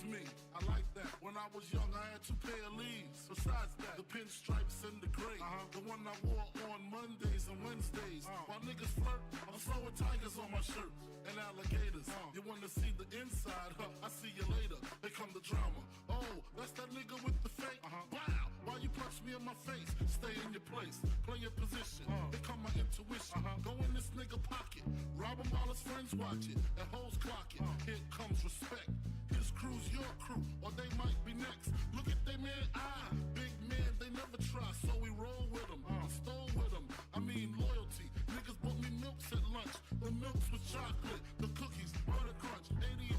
is me. I like that. When I was young, I had 2 pair of leaves. Besides that, the pinstripes and the gray. The one I wore on Mondays and Wednesdays. While niggas flirt, I'm throwing tigers on my shirt and alligators. You wanna see the inside? I see you later. Here come the drama. Oh, that's that nigga with the fake. Wow, why you punch me in my face? Stay in your place, play your position. Here come my intuition. Go in this nigga pocket, rob him while his friends watch it, and hoes clock it. Here comes respect. His crew's your crew, or they might be next. Look at they man eye, big man, they never try, so we roll with them. I stole with them. I mean loyalty. Niggas bought me milks at lunch. The milks with chocolate, the cookies, butter crunch, 88.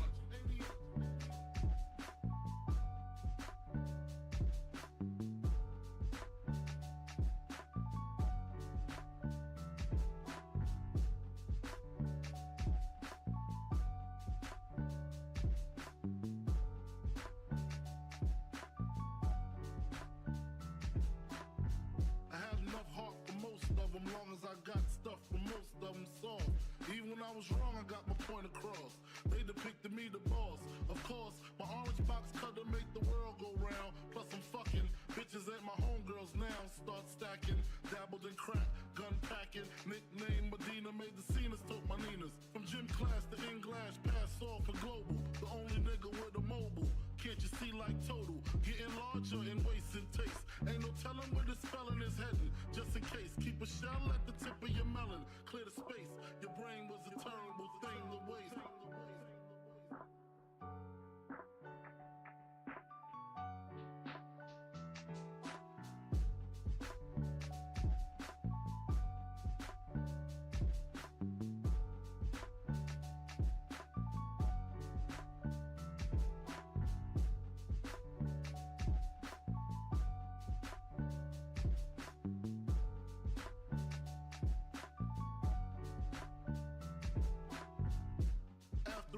Long as I got stuff for most of them soft. Even when I was wrong, I got my point across. They depicted me the boss. Of course, my orange box cutter make the world go round. Plus I'm fucking bitches at my homegirls now. Start stacking, dabbled in crack, gun packing. Nickname Medina, made the scenes, took my Ninas. From gym class to in-glass, pass off for global. The only nigga with a mobile. Can't you see like total? Getting larger in waist and taste. Ain't no telling where this felon is heading. Just in case, keep a shell at the tip of your melon. Clear the space. Your brain was a terrible thing to waste.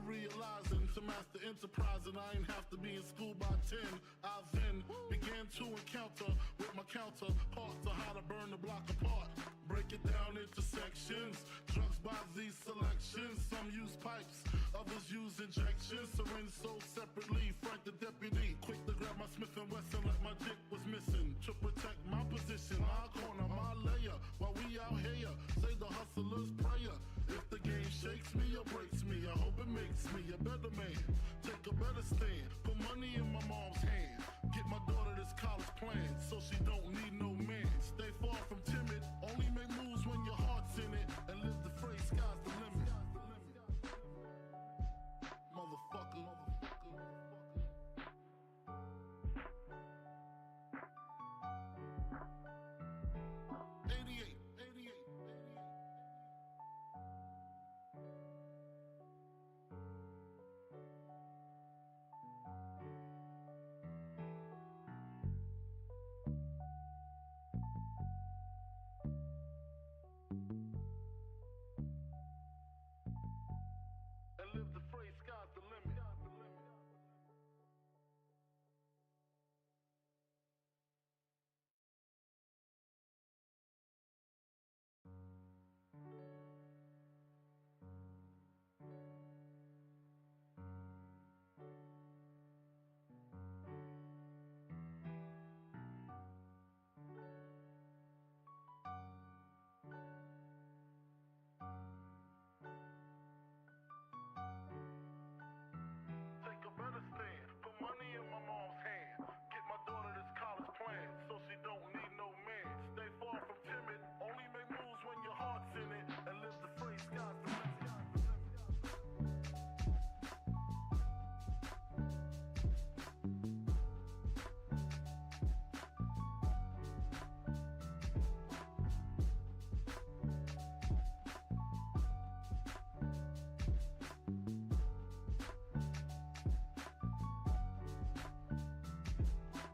Realizing to master enterprise, and I ain't have to be in school by 10. I then began to encounter with my counterparts to how to burn the block apart. Break it down into sections. Drugs by these selections. Some use pipes, others use injections. Syringe sold separately. Frank the deputy, quick to grab my Smith & Wesson like my dick was missing. To protect my position, my corner, my layer. While we out here, say the hustler's prayer. If the game shakes me or breaks me, I hope it makes me a better man. Take a better stand, put money in my mom's hand. Get my daughter this college plan, so she don't need no man. Stay far from timid, only make moves when your heart's in it. And live the phrase, sky's the limit. Motherfucker. 88. And live the phrase, sky's the limit. Take a better stand, put money in my mom's hand. Get my daughter this college plan, so she don't need no man. Stay far from timid, only make moves when your heart's in it. And live the phrase, sky's the limit.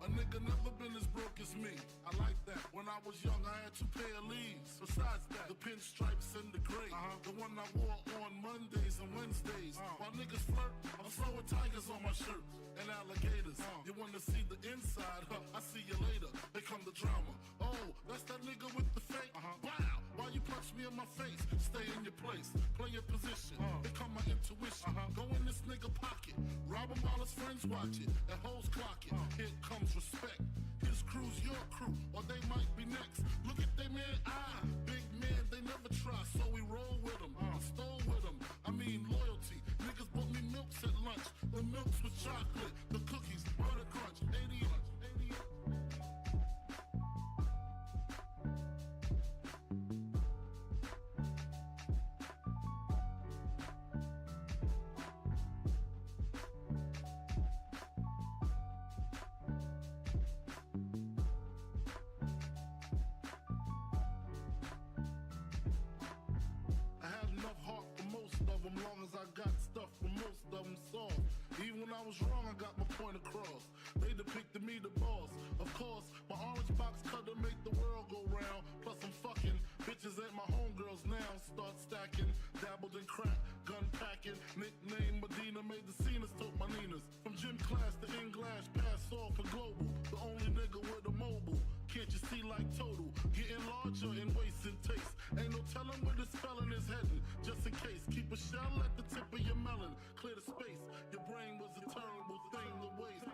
A nigga never been as broke as me. I like that. When I was young, I had 2 pair of leaves. Besides that, the pinstripes and the gray. The one I wore on Mondays and Wednesdays. While niggas flirt, I'm throwing tigers on my shirt and alligators. You wanna see the inside? I see you later. Here come the drama. Oh, that's that nigga with the fake. Wow, why you punch me in my face? Stay in your place, play your position. Here come my intuition. Go in this nigga pocket, Rob 'em while his friends watch it, and hoes clock it. Here comes respect. His crew's your crew, or they might be next. Look at they man, big man, they never try, so we roll with them, stole with them. I mean loyalty. Niggas bought me milks at lunch. The milks with chocolate, the cookies, butter crunch, 88. Long as I got stuff for most of them soft. Even when I was wrong, I got my point across. They depicted me the boss. Of course, my orange box cutter make the world go round. Plus I'm fucking bitches ain't my homegirls now. Start stacking, dabbled in crack, gun packing. Nickname Medina, made the scenes, took my Ninas. From gym class to English, pass off for global. The only nigga with a mobile. Can't you see like total? Getting larger in waist and taste. Ain't no telling where this felon is heading. Just in case, keep a shell at the tip of your melon. Clear the space. Your brain was a terrible thing to waste.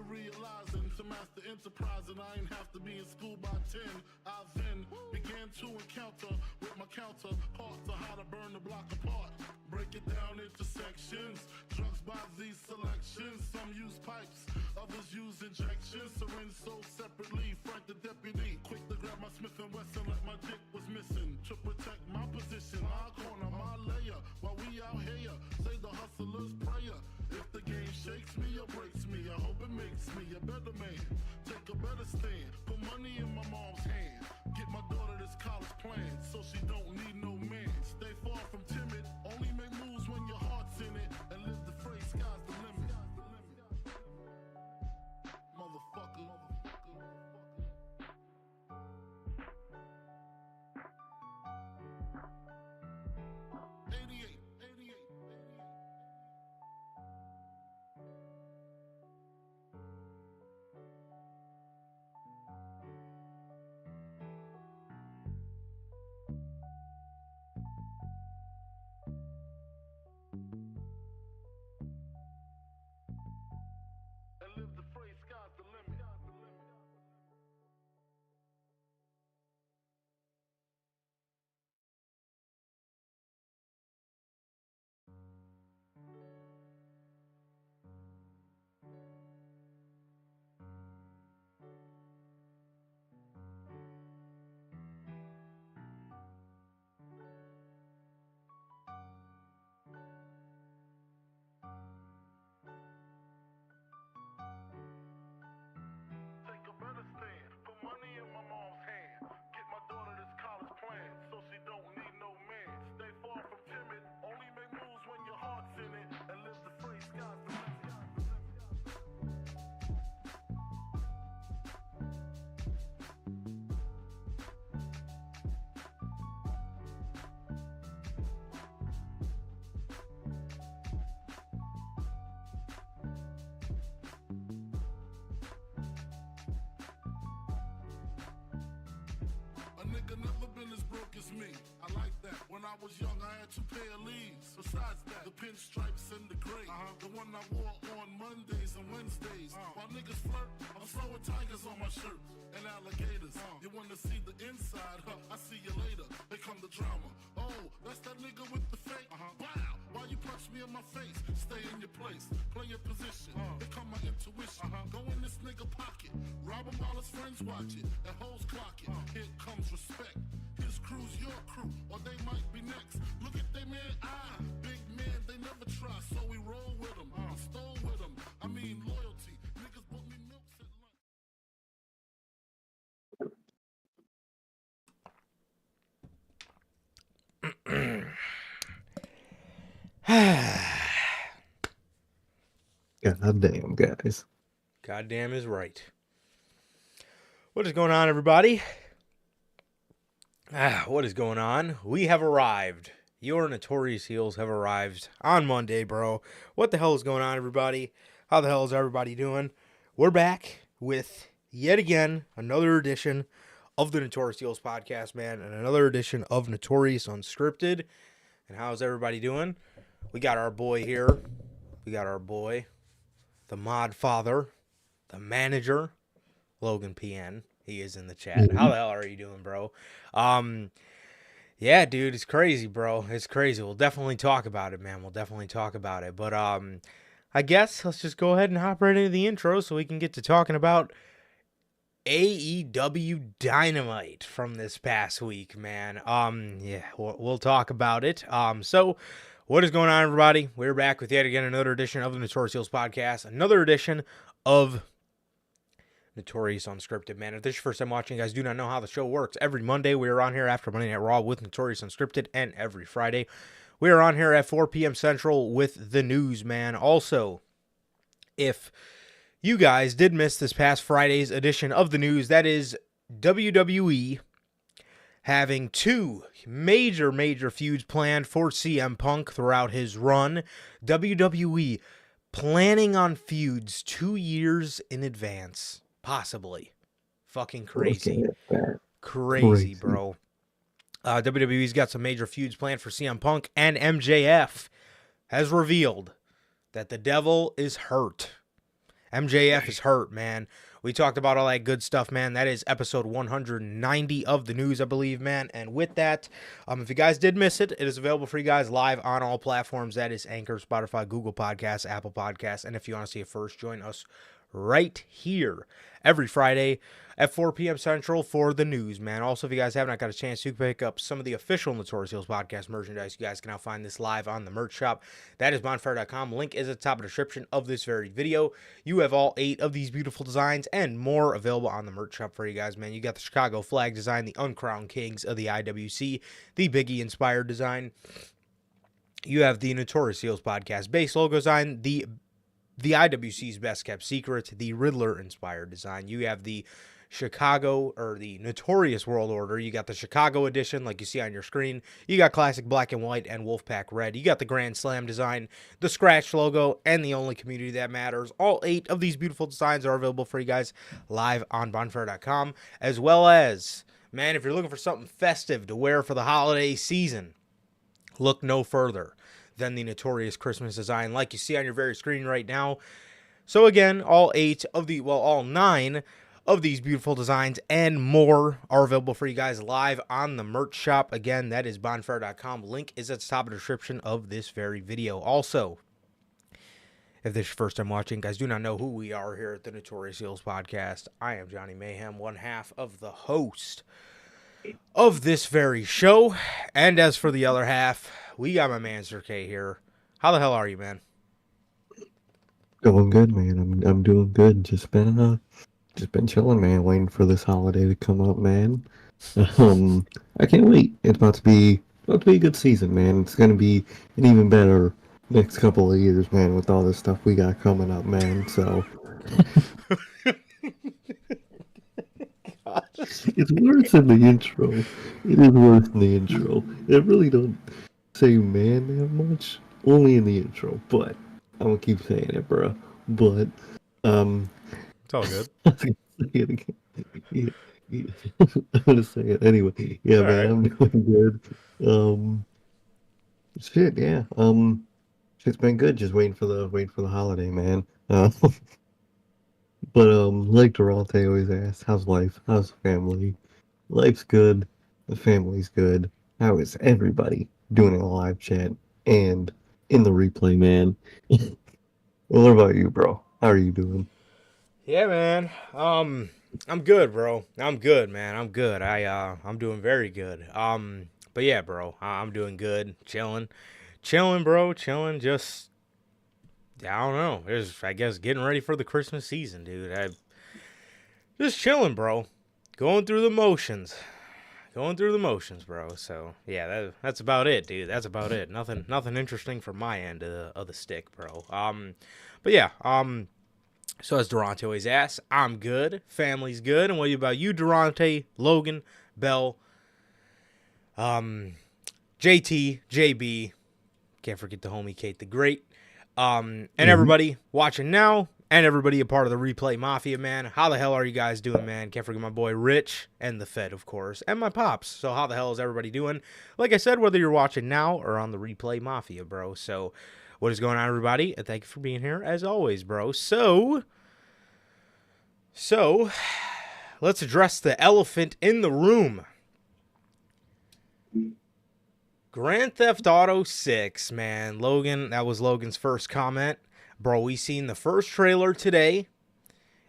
Realizing to master enterprise and I ain't have to be in school by 10. I then began to encounter with my counterparts of how to burn the block apart. Break it down into sections. Drugs by these selections. Some use pipes, others use injections. Syringe sold separately. Frank the deputy, quick to grab my Smith and Wesson like my dick was missing. To protect my position, my corner, my layer. While we out here, say the hustler's prayer. If the game shakes me or breaks me, I hope it makes me a better man. Take a better stand, put money in my mom's hand. Get my daughter this college plan, so she don't need no man. Stay far from timid, only make moves when your heart's in it. And live the phrase, sky's the limit. Motherfucker. 88. And live the phrase, sky's the limit. Take a better stand, put money in my mom's hand. Get my daughter this college plan, so she don't need no man. Stay far from timid, only make moves when your heart's in it. And live the phrase, sky's the limit. A nigga never been as broke as me. I like that. When I was young, I had 2 pair of leaves. Besides that, the pinstripes and the gray. The one I wore on Mondays and Wednesdays. While niggas flirt, I'm throwing tigers on my shirt and alligators. You wanna see the inside? I see you later. Here come the drama. Oh, that's that nigga with the fake. Wow, why you punch me in my face? Stay in your place, play your position. Here come my intuition. Go in this nigga pocket. Rob him while his friends watch it, and hoes clock it. Here comes respect. His crew's your crew, or they might be next. Look at they man, big man, they never try, so we roll with them, stole with them. I mean loyalty. Niggas bought me milks at lunch. God damn, guys. Goddamn is right. What is going on, everybody? What is going on? We have arrived. Your Notorious Heels have arrived on Monday, bro. What the hell is going on, everybody? How the hell is everybody doing? We're back with, yet again, another edition of the Notorious Heels podcast, man, and another edition of Notorious Unscripted. And how's everybody doing? We got our boy here. We got our boy, the mod father, the manager, Logan PN. He is in the chat. How the hell are you doing, bro? Yeah, dude, it's crazy, bro. It's crazy. We'll definitely talk about it, man. We'll definitely talk about it. But I guess let's just go ahead and hop right into the intro so we can get to talking about AEW Dynamite from this past week, man. Yeah, we'll talk about it. So what is going on, everybody? We're back with yet again another edition of the Notorious Heels podcast, another edition of Notorious Unscripted, man. If this is your first time watching, you guys do not know how the show works. Every Monday, we are on here after Monday Night Raw with Notorious Unscripted, and every Friday, we are on here at 4 p.m. Central with the news, man. Also, if you guys did miss this past Friday's edition of the news, that is WWE having two major feuds planned for CM Punk throughout his run. WWE planning on feuds 2 years in advance. Possibly. Fucking crazy. Crazy, bro. WWE's got some major feuds planned for CM Punk, and MJF has revealed that the devil is hurt. MJF is hurt, man. We talked about all that good stuff, man. That is episode 190 of the news, I believe, man. And with that, if you guys did miss it, it is available for you guys live on all platforms. That is Anchor, Spotify, Google Podcasts, Apple Podcasts. And if you want to see it first, join us right here every Friday at 4 p.m. Central for the news, man. Also, if you guys have not got a chance to pick up some of the official Notorious Heels podcast merchandise, you guys can now find this live on the merch shop. That is bonfire.com. Link is at the top of the description of this very video. You have all 8 of these beautiful designs and more available on the merch shop for you guys, man. You got the Chicago flag design, the Uncrowned Kings of the IWC, the Biggie-inspired design. You have the Notorious Heels podcast base logo design, the IWC's best kept secret, the Riddler-inspired design. You have the Chicago, or the Notorious World Order. You got the Chicago edition, like you see on your screen. You got classic black and white and Wolfpack red. You got the Grand Slam design, the Scratch logo, and the only community that matters. All 8 of these beautiful designs are available for you guys live on bonfire.com, as well as, man, if you're looking for something festive to wear for the holiday season, look no further than the Notorious Christmas design, like you see on your very screen right now. So again, all 9 of these beautiful designs and more are available for you guys live on the merch shop. Again, that is bonfire.com. Link is at the top of the description of this very video. Also, if this is your first time watching, guys do not know who we are here at the Notorious Heels podcast. I am Johnny Mayhem, one half of the host of this very show. And as for the other half, we got my man Sir K here. How the hell are you, man? Going good, man. I'm doing good. Just been chilling, man, waiting for this holiday to come up, man. I can't wait. It's about to be a good season, man. It's gonna be an even better next couple of years, man, with all this stuff we got coming up, man. So it's worse in the intro. It is worse in the intro. I really don't say man that much. Only in the intro, but I'm gonna keep saying it, bro. But it's all good. I'm gonna say it anyway. Yeah, all man, right. I'm doing good. Shit, yeah. Shit's been good. Just waiting for the holiday, man. But like Durante always asks, how's life? How's the family? Life's good. The family's good. How is everybody doing in the live chat and in the replay, man? Well, what about you, bro? How are you doing? Yeah, man. I'm good, bro. I'm good, man. I'm good. I'm doing very good. But yeah, bro, I'm doing good. Chilling, bro. Chilling. Just, I don't know. Just, I guess, getting ready for the Christmas season, dude. Just chilling, bro. Going through the motions. going through the motions, bro. So yeah, that's about it, dude. That's about it. Nothing interesting from my end of the stick, bro. But yeah, so as Durante always asks, I'm good. Family's good. And what about you, Durante, Logan, Bell, JT, JB? Can't forget the homie Kate the Great. And everybody watching now, and everybody a part of the Replay Mafia, man. How the hell are you guys doing, man? Can't forget my boy Rich and the Fed, of course, and my pops. So how the hell is everybody doing? Like I said, whether you're watching now or on the Replay Mafia, bro. So what is going on, everybody? And thank you for being here, as always, bro. So let's address the elephant in the room. Grand Theft Auto 6, man. Logan, that was Logan's first comment. Bro, we seen the first trailer today.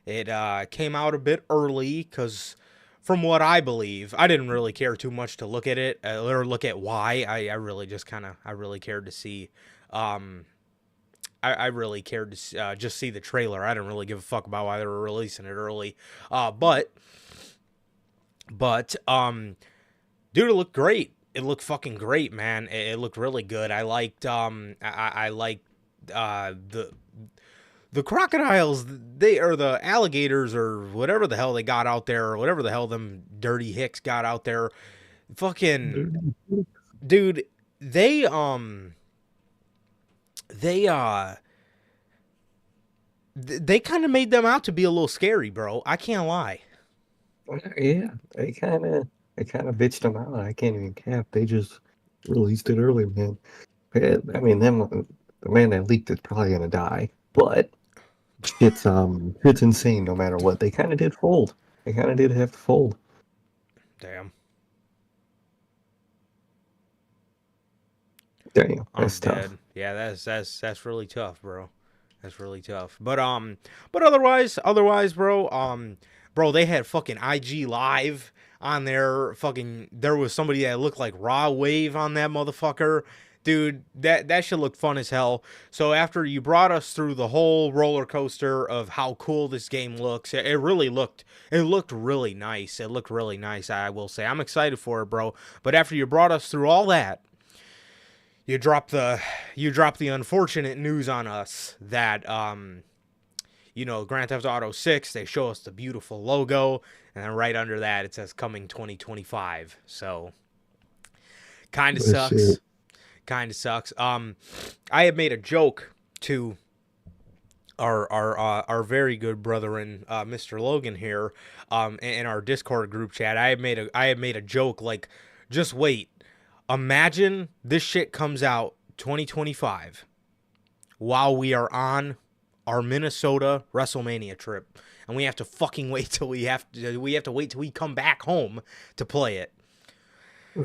It came out a bit early because from what I believe, I didn't really care too much to look at it or look at why. I really just I really cared to see. I really cared to just see the trailer. I didn't really give a fuck about why they were releasing it early. But dude, it looked great. It looked fucking great, man. It looked really good. I liked I liked the crocodiles, the alligators or whatever the hell they got out there, or whatever the hell them dirty hicks got out there. Fucking dude, they kind of made them out to be a little scary, bro. I can't lie. Yeah, they kind of bitched them out. I can't even cap. They just released it early, man. I mean, the man that leaked it's probably gonna die, but it's insane. No matter what, they kind of did fold. They kind of did have to fold. Damn, that's tough. Yeah, that's really tough, bro. That's really tough. But otherwise, bro, they had fucking IG Live on there. Fucking, there was somebody that looked like Raw Wave on that motherfucker. Dude, that shit looked fun as hell. So after you brought us through the whole roller coaster of how cool this game looks, it looked really nice. It looked really nice, I will say. I'm excited for it, bro. But after you brought us through all that, you dropped the unfortunate news on us that Grand Theft Auto 6, they show us the beautiful logo, and then right under that it says coming 2025. So kind of sucks. Kind of sucks. I had made a joke to our very good brethren, Mr. Logan here, in our Discord group chat. I had made a joke like, just wait. Imagine this shit comes out 2025 while we are on our Minnesota WrestleMania trip, and we have to fucking wait till we have to wait till we come back home to play it.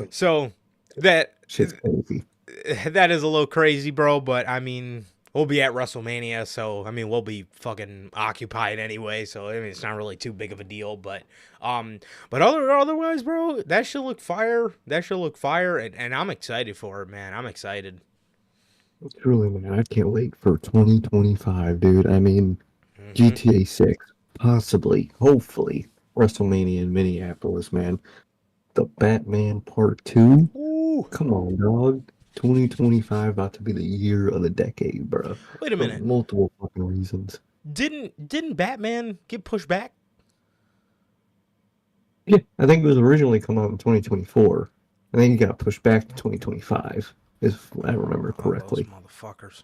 So that shit's crazy. That is a little crazy, bro, but I mean, we'll be at WrestleMania, so I mean, we'll be fucking occupied anyway, so I mean, it's not really too big of a deal, but otherwise, bro, that should look fire. And I'm excited for it, man. I'm excited. Truly, man, I can't wait for 2025, dude. I mean, GTA 6, possibly, hopefully, WrestleMania in Minneapolis, man. The Batman Part 2? Ooh. Come on, dog. 2025 about to be the year of the decade, bro. Wait a minute. For multiple fucking reasons. Didn't Batman get pushed back? Yeah, I think it was originally come out in 2024. I think it got pushed back to 2025, if I remember correctly. Those motherfuckers.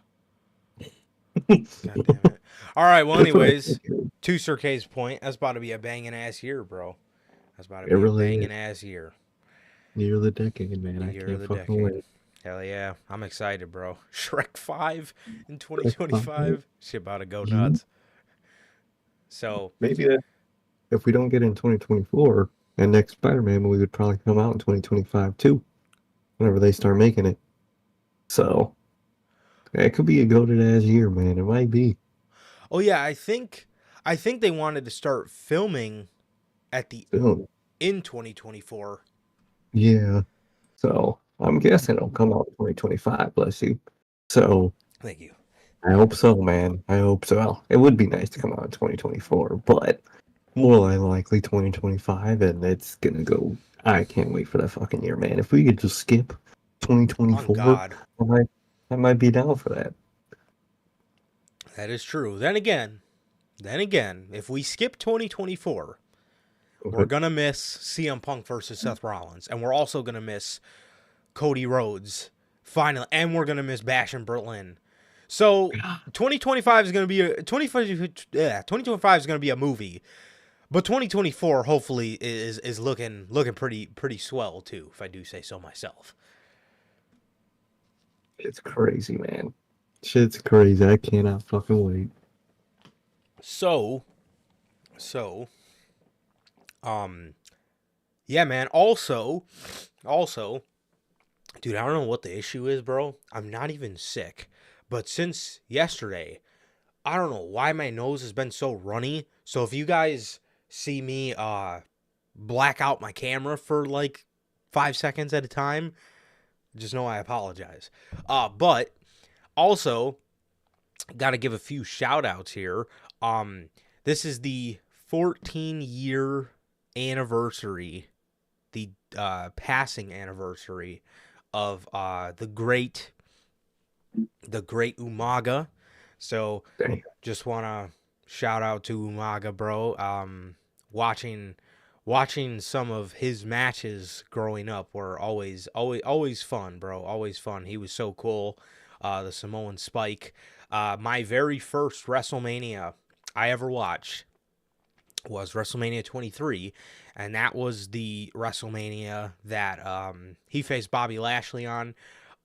God damn it. All right, well, anyways, to Sir K's point, that's about to be a banging ass year, bro. That's about to be a banging ass year. Year of the decade, man. I can't fucking wait. Hell yeah. I'm excited, bro. Shrek 5 in 2025. Shit about to go nuts. So maybe if we don't get in 2024, and next Spider-Man movie would probably come out in 2025 too, whenever they start making it. So it could be a goated ass year, man. It might be. Oh yeah, I think they wanted to start filming in 2024. Yeah. So I'm guessing it'll come out in 2025, bless you. So thank you. I hope so, man. I hope so. Well, it would be nice to come out in 2024, but more than likely 2025, and it's gonna go. I can't wait for that fucking year, man. If we could just skip On 2024, God. I might be down for that. That is true. Then again, if we skip 2024, we're Okay. going to miss CM Punk versus Seth Rollins. And we're also going to miss Cody Rhodes finally. And we're going to miss Bash in Berlin. So 2025 is going to be a 2025 is going to be a movie. But 2024 hopefully is looking pretty swell too, if I do say so myself. It's crazy, man. Shit's crazy. I cannot fucking wait. So yeah, man. Also, dude, I don't know what the issue is, bro. I'm not even sick, but since yesterday, I don't know why my nose has been so runny. So if you guys see me black out my camera for like 5 seconds at a time, just know I apologize. But also got to give a few shout outs here. This is the 14-year anniversary, the passing anniversary of the great Umaga. So Dang. just want to shout out to Umaga, bro. Watching some of his matches growing up were always fun, bro. Always fun. He was so cool. The Samoan Spike. My very first WrestleMania I ever watched was WrestleMania 23, and that was the WrestleMania that he faced Bobby Lashley on.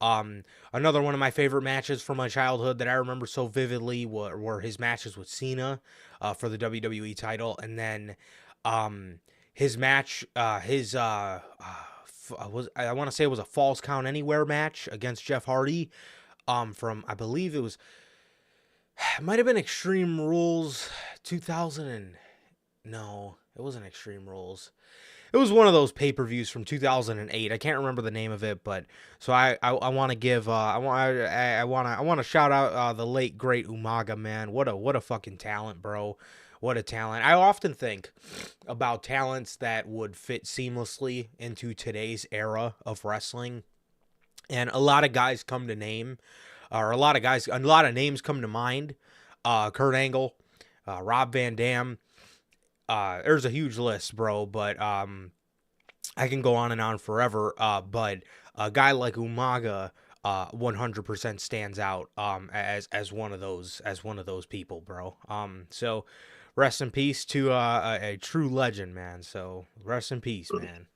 Another one of my favorite matches from my childhood that I remember so vividly were his matches with Cena for the WWE title, and then his match, I want to say it was a Falls Count Anywhere match against Jeff Hardy. From I believe it might have been Extreme Rules 2000. No, it wasn't Extreme Rules. It was one of those pay-per-views from 2008. I can't remember the name of it, but so I want to give I want to shout out the late great Umaga, man. What a fucking talent, bro. What a talent. I often think about talents that would fit seamlessly into today's era of wrestling. And a lot of guys come to name, or a lot of names come to mind. Kurt Angle, Rob Van Dam. There's a huge list, bro, but I can go on and on forever. But a guy like Umaga 100% stands out as one of those people, bro. So rest in peace to a true legend, man. So rest in peace, man.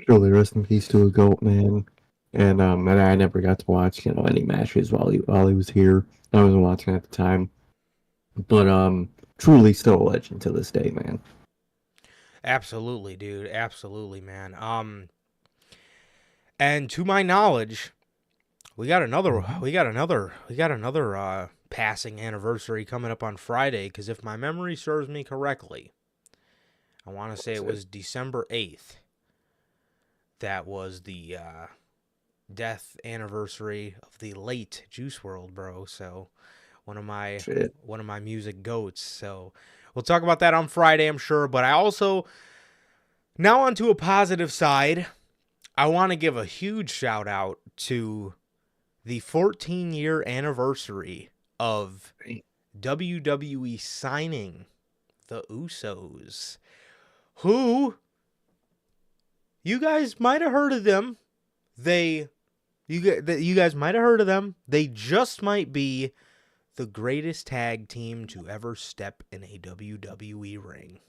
Truly, rest in peace to a goat, man. And I never got to watch any matches while he was here. I wasn't watching at the time, but truly still a legend to this day, man. Absolutely, dude. Absolutely, man. And to my knowledge, we got another passing anniversary coming up on Friday, because if my memory serves me correctly, I want to say it was December 8th. That was the death anniversary of the late Juice WRLD, bro. So one of my music goats. So we'll talk about that on Friday, I'm sure. But I also, now onto a positive side, I want to give a huge shout out to the 14-year anniversary of WWE signing the Usos, who you guys might have heard of them. You guys might have heard of them. They just might be the greatest tag team to ever step in a WWE ring.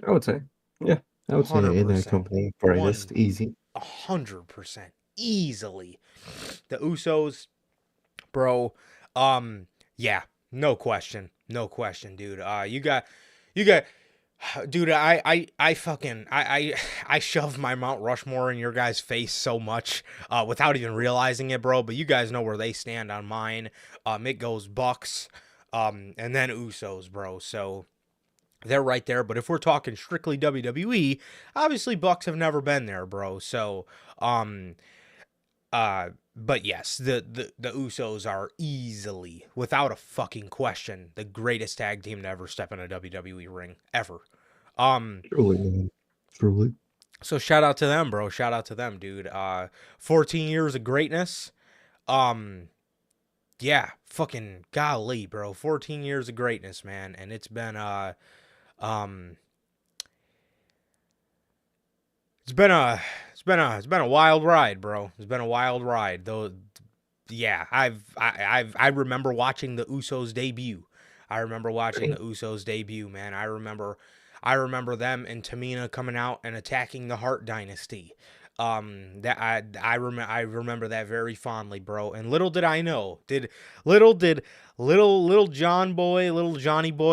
I would say, yeah, I would say in that 100%. company, greatest, easy. 100%. Easily. The Usos, bro. Yeah, no question, dude. Dude, I shove my Mount Rushmore in your guys' face so much without even realizing it, bro. But you guys know where they stand on mine. It goes Bucks, and then Usos, bro. So they're right there. But if we're talking strictly WWE, obviously Bucks have never been there, bro. So but yes, the Usos are easily, without a fucking question, the greatest tag team to ever step in a WWE ring ever. Truly, man. Truly. So shout out to them, bro. Shout out to them, dude. 14 years of greatness. Yeah, fucking golly, bro. 14 years of greatness, man, and it's been um it's been a wild ride, bro. It's been a wild ride. Though yeah, I remember watching the Usos debut. I remember watching the Usos debut, man. I remember them and Tamina coming out and attacking the Hart Dynasty. That I remember that very fondly, bro. And little did I know, little did little Johnny boy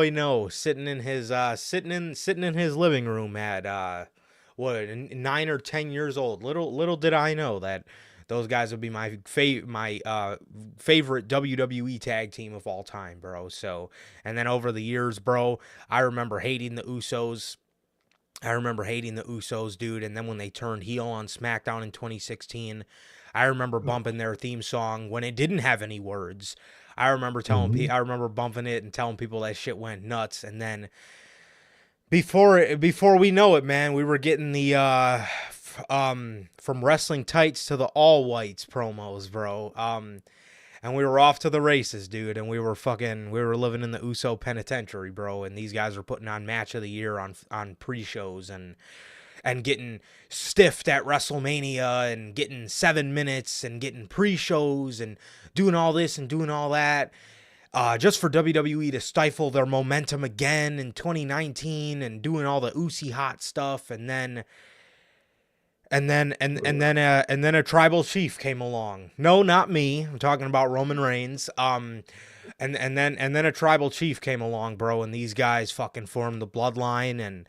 know, sitting in his sitting in his living room at what 9 or 10 years old. Little did I know that those guys would be my favorite WWE tag team of all time, bro. So, and then over the years, bro, I remember hating the Usos. Dude. And then when they turned heel on SmackDown in 2016, I remember bumping their theme song when it didn't have any words. I remember I remember bumping it and telling people that shit went nuts. And then before we know it, man, we were getting the from wrestling tights to the all whites promos, bro. And we were off to the races, dude. And we were living in the Uso penitentiary, bro. And these guys were putting on match of the year on pre-shows and getting stiffed at WrestleMania and getting 7 minutes and getting pre-shows and doing all this and doing all that. Just for WWE to stifle their momentum again in 2019 and doing all the Usi hot stuff, and then a tribal chief came along. No, not me. I'm talking about Roman Reigns. And then a tribal chief came along, bro, and these guys fucking formed the bloodline. And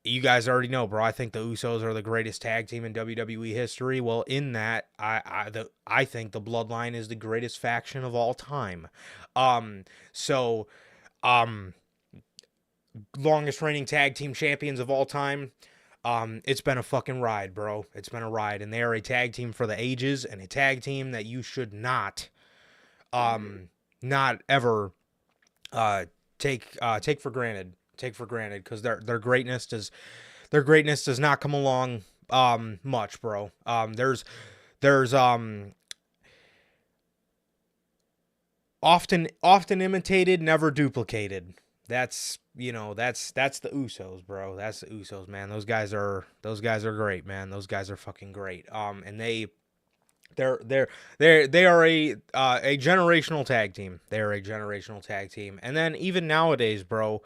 you guys already know, bro. I think the Usos are the greatest tag team in WWE history. Well, in that, I think the Bloodline is the greatest faction of all time. Longest reigning tag team champions of all time. It's been a fucking ride, bro. It's been a ride, and they are a tag team for the ages, and a tag team that you should not ever take for granted. Take for granted, because their greatness does not come along much, bro. There's often imitated, never duplicated. That's the Usos, bro. That's the Usos, man. Those guys are great, man. Those guys are fucking great. And they are a generational tag team. They're a generational tag team. And then even nowadays, bro,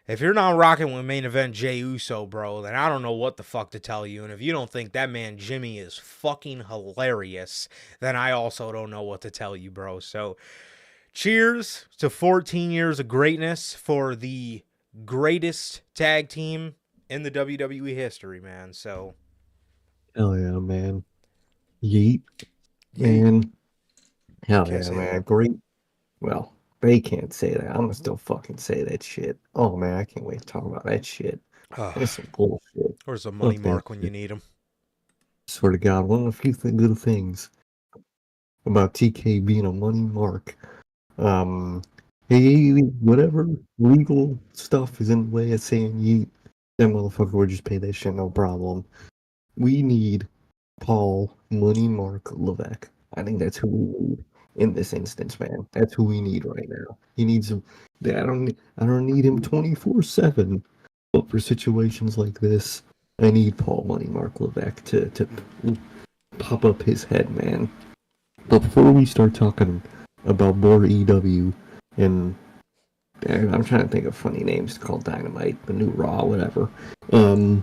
if you're not rocking with main event Jey Uso, bro, then I don't know what the fuck to tell you. And if you don't think that man Jimmy is fucking hilarious, then I also don't know what to tell you, bro. So cheers to 14 years of greatness for the greatest tag team in the WWE history, man. So Hell yeah, man. Yeet. Man. Hell Can't yeah, say man. that. Great. Well, they can't say that. I'm gonna still fucking say that shit. Oh man, I can't wait to talk about that shit. That's some bullshit. Where's the money Fuck that mark when you shit. need him? Swear to God, one of the few good things about TK being a money mark. Hey, whatever legal stuff is in the way of saying yeet, that motherfucker would just pay that shit no problem. We need Paul Money Mark Levesque. I think that's who we need in this instance, man. That's who we need right now. He needs him. I don't need him 24/7, but for situations like this, I need Paul Money Mark Levesque to pop up his head, man. But before we start talking about more EW, and I'm trying to think of funny names to call Dynamite, the new Raw, whatever. I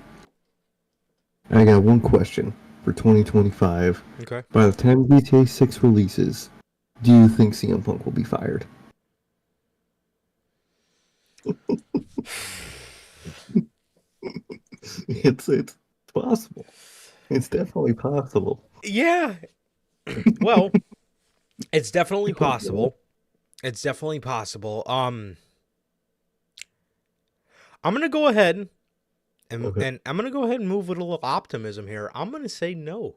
got one question for 2025. Okay. By the time GTA 6 releases, do you think CM Punk will be fired? It's possible. It's definitely possible. Yeah. Well, it's definitely possible. It's definitely possible. I'm gonna go ahead and I'm gonna go ahead and move with a little optimism here. I'm gonna say no.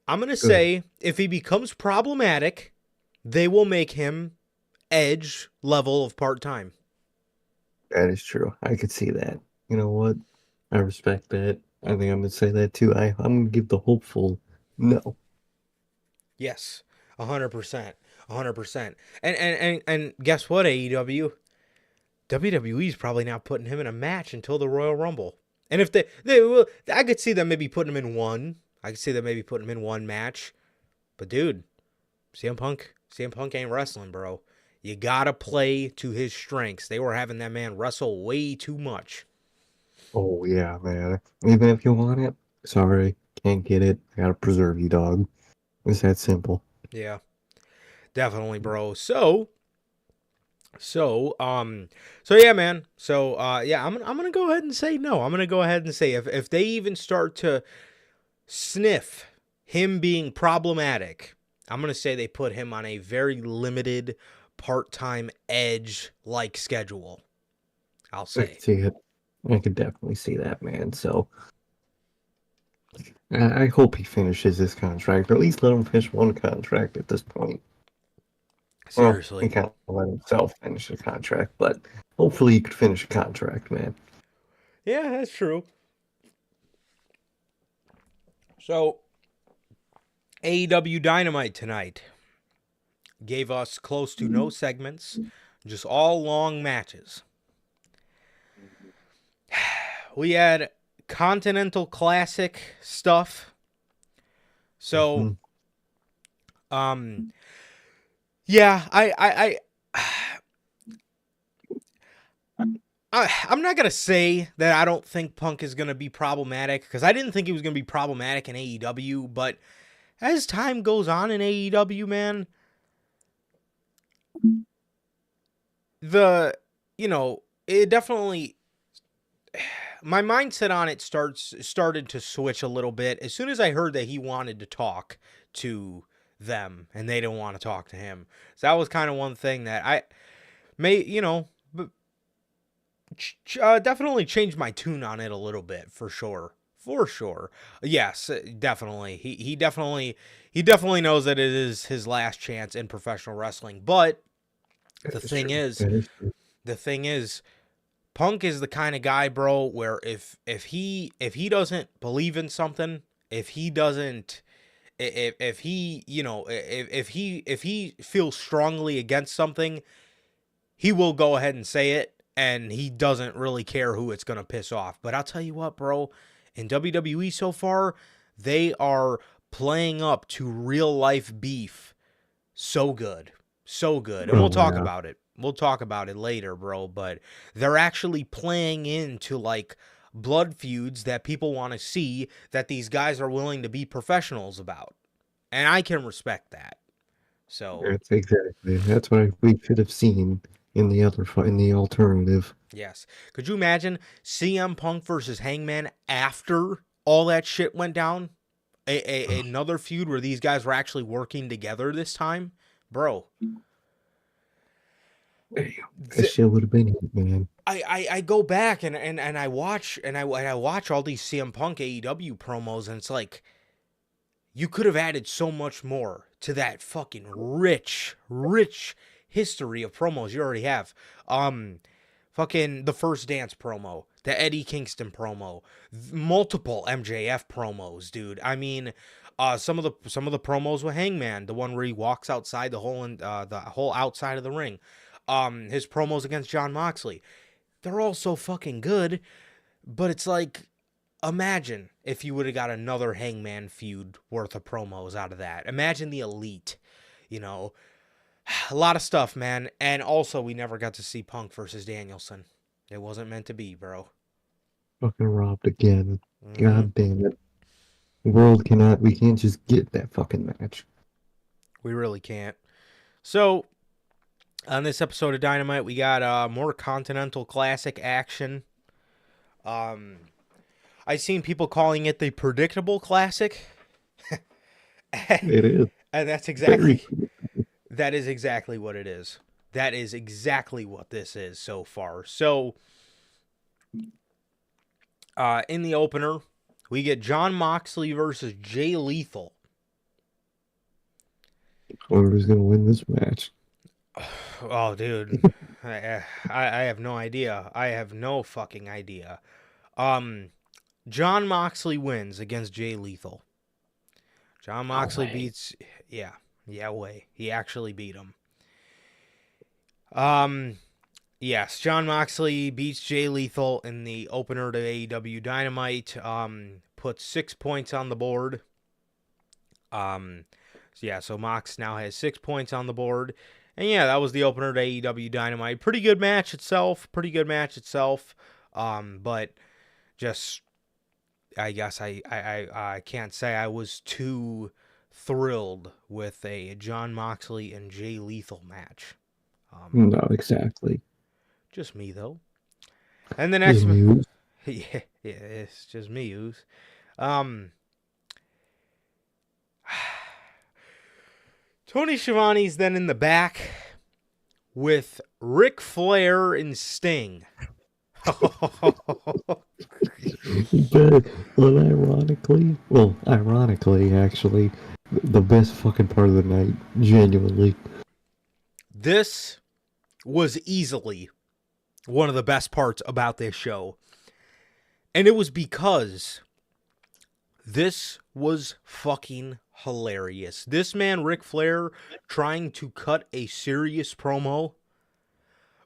I'm going to Good. say if he becomes problematic, they will make him Edge level of part-time. That is true. I could see that. You know what? I respect that. I think I'm gonna say that too. I'm gonna give the hopeful no. Yes, 100%. 100%. And guess what, AEW? WWE's probably not putting him in a match until the Royal Rumble. And if they will, I could see them maybe putting him in one. I could see them maybe putting him in one match. But dude, CM Punk ain't wrestling, bro. You gotta play to his strengths. They were having that man wrestle way too much. Oh yeah, man. Even if you want it, sorry, can't get it. I gotta preserve you, dog. It's that simple. Yeah, definitely, bro. So yeah, man. Yeah, I'm gonna go ahead and say no. I'm gonna go ahead and say if they even start to sniff him being problematic, I'm gonna say they put him on a very limited part-time Edge like schedule. I'll I say. can see it. I could definitely see that, man. So I hope he finishes this contract, or at least let him finish one contract at this point. Well, he Seriously. kind of let himself finish the contract, but hopefully he could finish a contract, man. Yeah, that's true. So AEW Dynamite tonight gave us close to no segments, just all long matches. We had Continental Classic stuff. So, yeah, I'm not gonna say that I don't think Punk is gonna be problematic, because I didn't think he was gonna be problematic in AEW, but as time goes on in AEW, man, it definitely, my mindset on it started to switch a little bit as soon as I heard that he wanted to talk to them and they didn't want to talk to him. So that was kind of one thing that I definitely changed my tune on it a little bit, for sure. For sure. Yes, definitely. He definitely knows that it is his last chance in professional wrestling. But the thing is, Punk is the kind of guy, bro, where if he doesn't believe in something, if he doesn't, if he if he feels strongly against something, he will go ahead and say it, and he doesn't really care who it's gonna piss off. But I'll tell you what, bro, in WWE so far, they are playing up to real life beef so good. So good. And we'll talk about it. We'll talk about it later, bro. But they're actually playing into like blood feuds that people want to see, that these guys are willing to be professionals about. And I can respect that. So That's what we should have seen in the in the alternative. yes. Could you imagine CM Punk versus Hangman after all that shit went down? Another feud where these guys were actually working together this time? Bro. That shit would have been it, man. I go back and I watch all these CM Punk AEW promos, and it's like, you could have added so much more to that fucking rich history of promos you already have. Fucking the First Dance promo, the Eddie Kingston promo, multiple MJF promos, dude. I mean, some of the promos with Hangman, the one where he walks outside the whole outside of the ring. His promos against Jon Moxley, they're all so fucking good. But it's like, imagine if you would have got another Hangman feud worth of promos out of that. Imagine the Elite, a lot of stuff, man. And also, we never got to see Punk versus Danielson. It wasn't meant to be, bro. Fucking robbed again. Mm-hmm. God damn it. We can't just get that fucking match. We really can't. So, on this episode of Dynamite, we got more Continental Classic action. I've seen people calling it the predictable classic. It is. And that is exactly what it is. That is exactly what this is so far. So, in the opener, we get Jon Moxley versus Jay Lethal. Whoever's gonna win this match. Oh, dude, I have no idea. I have no fucking idea. John Moxley wins against Jay Lethal. John No Moxley way. beats, yeah, way. He actually beat him. Um, yes, John Moxley beats Jay Lethal in the opener to AEW Dynamite. Puts 6 points on the board. So Mox now has 6 points on the board. And yeah, that was the opener to AEW Dynamite. Pretty good match itself. But just, I guess I can't say I was too thrilled with a John Moxley and Jay Lethal match. No, exactly. Just me, though. And the Just next, news. yeah, it's just me, Ooze. Um, Tony Schiavone's then in the back with Ric Flair and Sting. But ironically, actually, the best fucking part of the night, genuinely. This was easily one of the best parts about this show. And it was because this was fucking hilarious. This man, Ric Flair, trying to cut a serious promo.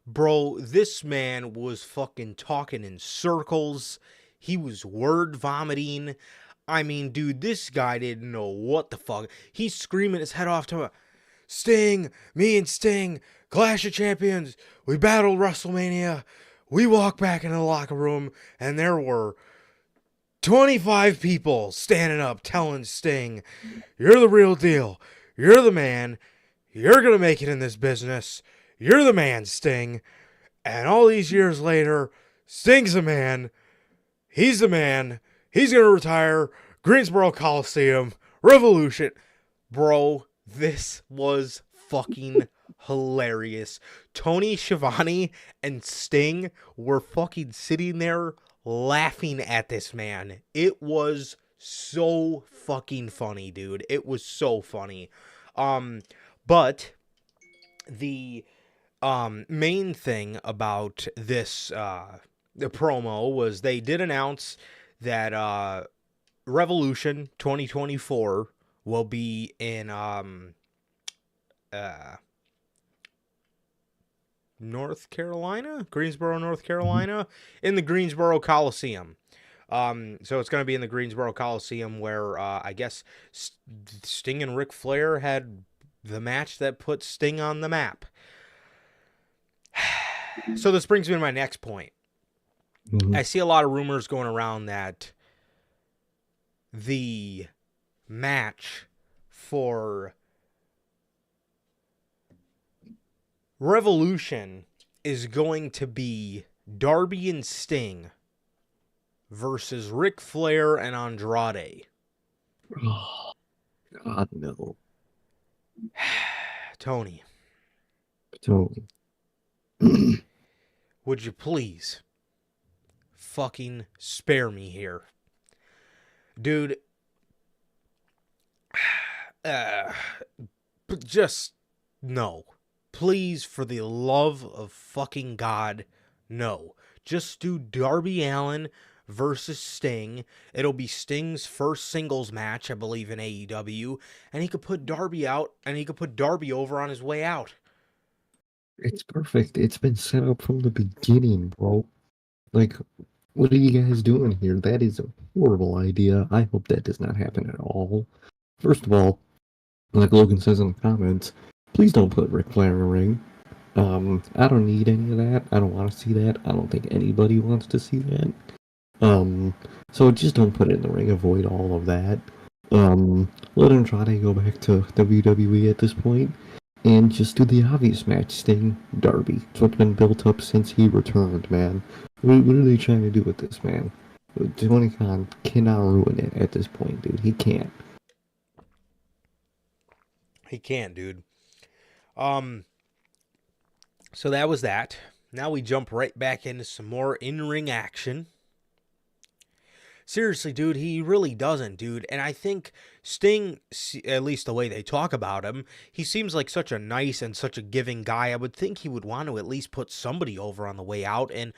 Bro, this man was fucking talking in circles. He was word vomiting. I mean, dude, this guy didn't know what the fuck. He's screaming his head off to Sting, me and Sting, Clash of Champions. We battled WrestleMania. We walked back into the locker room, and there were 25 people standing up telling Sting, you're the real deal. You're the man. You're going to make it in this business. You're the man, Sting. And all these years later, Sting's the man. He's the man. He's going to retire. Greensboro Coliseum. Revolution. Bro, this was fucking hilarious. Tony Schiavone and Sting were fucking sitting there laughing at this man. It was so fucking funny, dude. It was so funny. But the main thing about this the promo was they did announce that Revolution 2024 will be in North Carolina, Greensboro, North Carolina, in the Greensboro Coliseum. So it's going to be in the Greensboro Coliseum where I guess Sting and Ric Flair had the match that put Sting on the map. So this brings me to my next point. Mhm. I see a lot of rumors going around that the match for Revolution is going to be Darby and Sting versus Ric Flair and Andrade. Oh, God, no. Tony, Tony. would you please fucking spare me here? Dude, just no. Please, for the love of fucking God, no. Just do Darby Allin versus Sting. It'll be Sting's first singles match, I believe, in AEW. And he could put Darby out, and he could put Darby over on his way out. It's perfect. It's been set up from the beginning, bro. Like, what are you guys doing here? That is a horrible idea. I hope that does not happen at all. First of all, like Logan says in the comments, please don't put Ric Flair in a ring. I don't need any of that. I don't want to see that. I don't think anybody wants to see that. So just don't put it in the ring. Avoid all of that. Let Andrade go back to WWE at this point, and just do the obvious match: Sting, Darby. It's what's been built up since he returned, man. What are they trying to do with this, man? Tony Khan cannot ruin it at this point, dude. He can't. He can't, dude. So that was that. Now we jump right back into some more in-ring action. Seriously, dude, he really doesn't, dude. And I think Sting, at least the way they talk about him, he seems like such a nice and such a giving guy. I would think he would want to at least put somebody over on the way out. And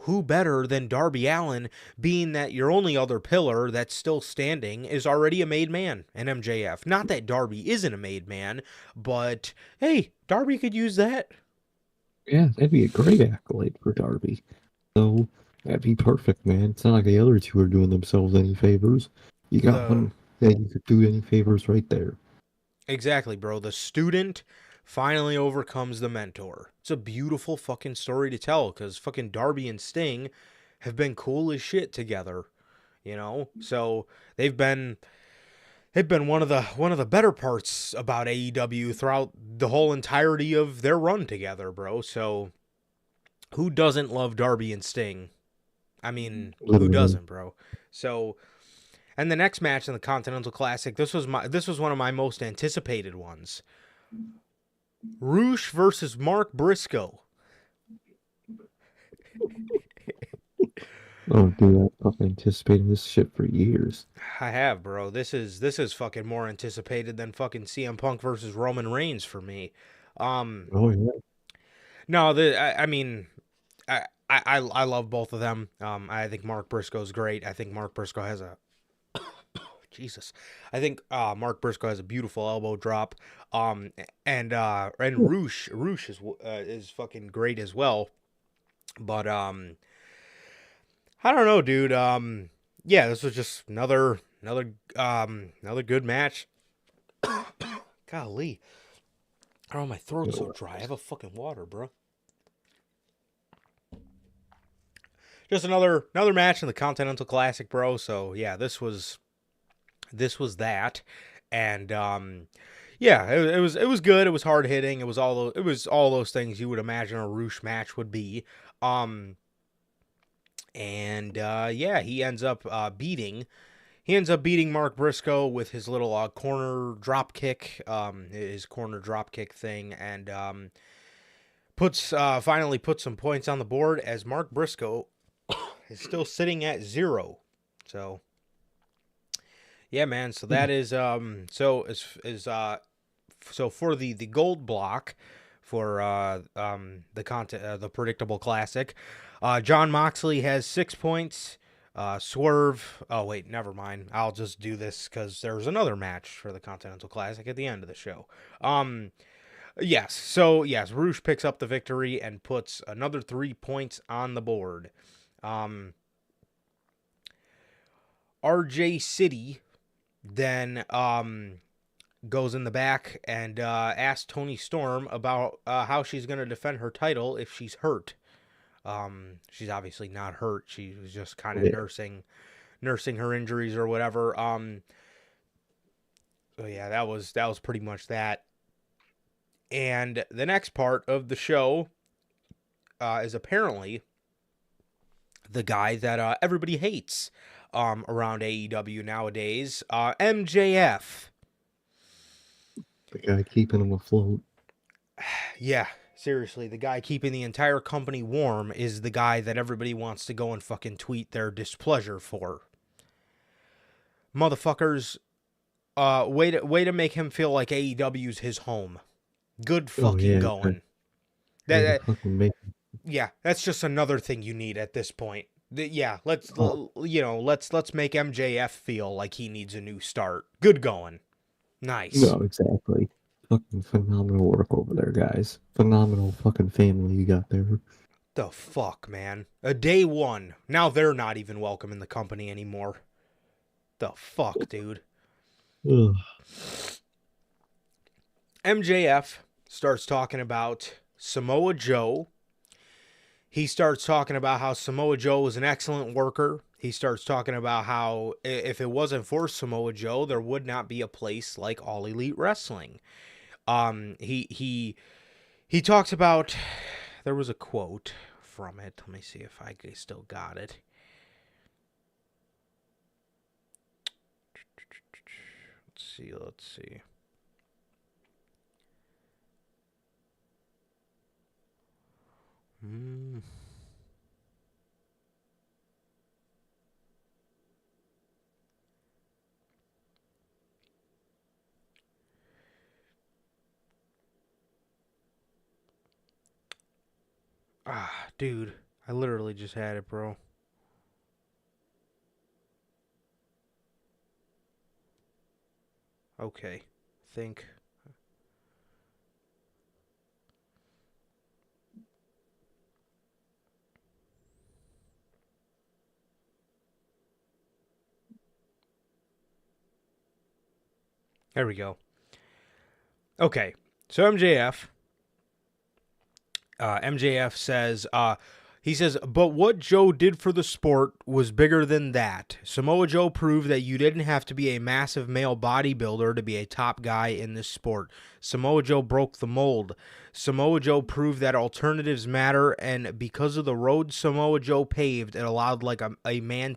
who better than Darby Allin, being that your only other pillar that's still standing is already a made man, an MJF. Not that Darby isn't a made man, but hey, Darby could use that. Yeah, that'd be a great accolade for Darby. So that'd be perfect, man. It's not like the other two are doing themselves any favors. You got The one that you could do any favors right there. Exactly, bro. The student finally overcomes the mentor. It's a beautiful fucking story to tell because fucking Darby and Sting have been cool as shit together, you know? So they've been one of the better parts about AEW throughout the whole entirety of their run together, bro. So who doesn't love Darby and Sting? I mean, who Literally. doesn't, bro? So and the next match in the Continental Classic, this was one of my most anticipated ones. Roosh versus Mark Briscoe. Oh, dude, I've fucking anticipated this shit for years. I have, bro. This is fucking more anticipated than fucking CM Punk versus Roman Reigns for me. Oh, yeah. No, I mean, I love both of them. I think Mark Briscoe's great. I think Mark Briscoe has a Jesus. I think Mark Briscoe has a beautiful elbow drop. And Roosh is fucking great as well. But I don't know, dude. Yeah, this was just another good match. Golly. Oh, my throat's so dry. I have a fucking water, bro. Just another match in the Continental Classic, bro. So yeah, this was that, and yeah, it was good. It was hard hitting. It was all those things you would imagine a Roosh match would be. And yeah, he ends up beating Mark Briscoe with his little corner drop kick, thing, and finally puts some points on the board as Mark Briscoe is still sitting at 0. So yeah, man. So that is so for the gold block for the predictable classic, John Moxley has 6 points. Swerve. Oh wait, never mind. I'll just do this because there's another match for the Continental Classic at the end of the show. Yes. So yes, Roosh picks up the victory and puts another 3 points on the board. RJ City then goes in the back and asks Tony Storm about how she's going to defend her title if she's hurt. She's obviously not hurt. She was just kind of nursing her injuries or whatever. So yeah, that was pretty much that. And the next part of the show is apparently the guy that everybody hates around AEW nowadays, MJF. The guy keeping him afloat. Yeah, seriously, the guy keeping the entire company warm is the guy that everybody wants to go and fucking tweet their displeasure for. Motherfuckers, way to make him feel like AEW's his home. Good fucking going. Yeah, that's just another thing you need at this point. Yeah, let's make MJF feel like he needs a new start. Good going. Nice. No, exactly. Fucking phenomenal work over there, guys. Phenomenal fucking family you got there. The fuck, man. A day one. Now they're not even welcome in the company anymore. The fuck, dude. Ugh. MJF starts talking about Samoa Joe. He starts talking about how Samoa Joe was an excellent worker. He starts talking about how if it wasn't for Samoa Joe, there would not be a place like All Elite Wrestling. He talks about, there was a quote from it. Let me see if I still got it. Let's see. Ah, dude, I literally just had it, bro. Okay, think. There we go. Okay, so MJF says, he says, but what Joe did for the sport was bigger than that. Samoa Joe proved that you didn't have to be a massive male bodybuilder to be a top guy in this sport. Samoa Joe broke the mold. Samoa Joe proved that alternatives matter, and because of the road Samoa Joe paved, it allowed a man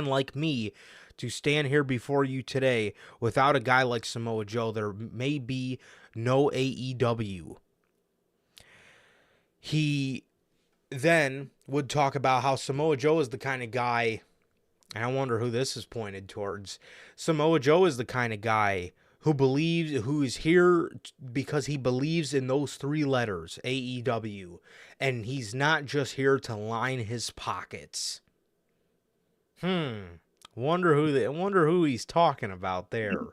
like me to stand here before you today. Without a guy like Samoa Joe, there may be no AEW. He then would talk about how Samoa Joe is the kind of guy, and I wonder who this is pointed towards. Samoa Joe is the kind of guy who is here because he believes in those three letters, AEW, and he's not just here to line his pockets. Wonder who he's talking about there.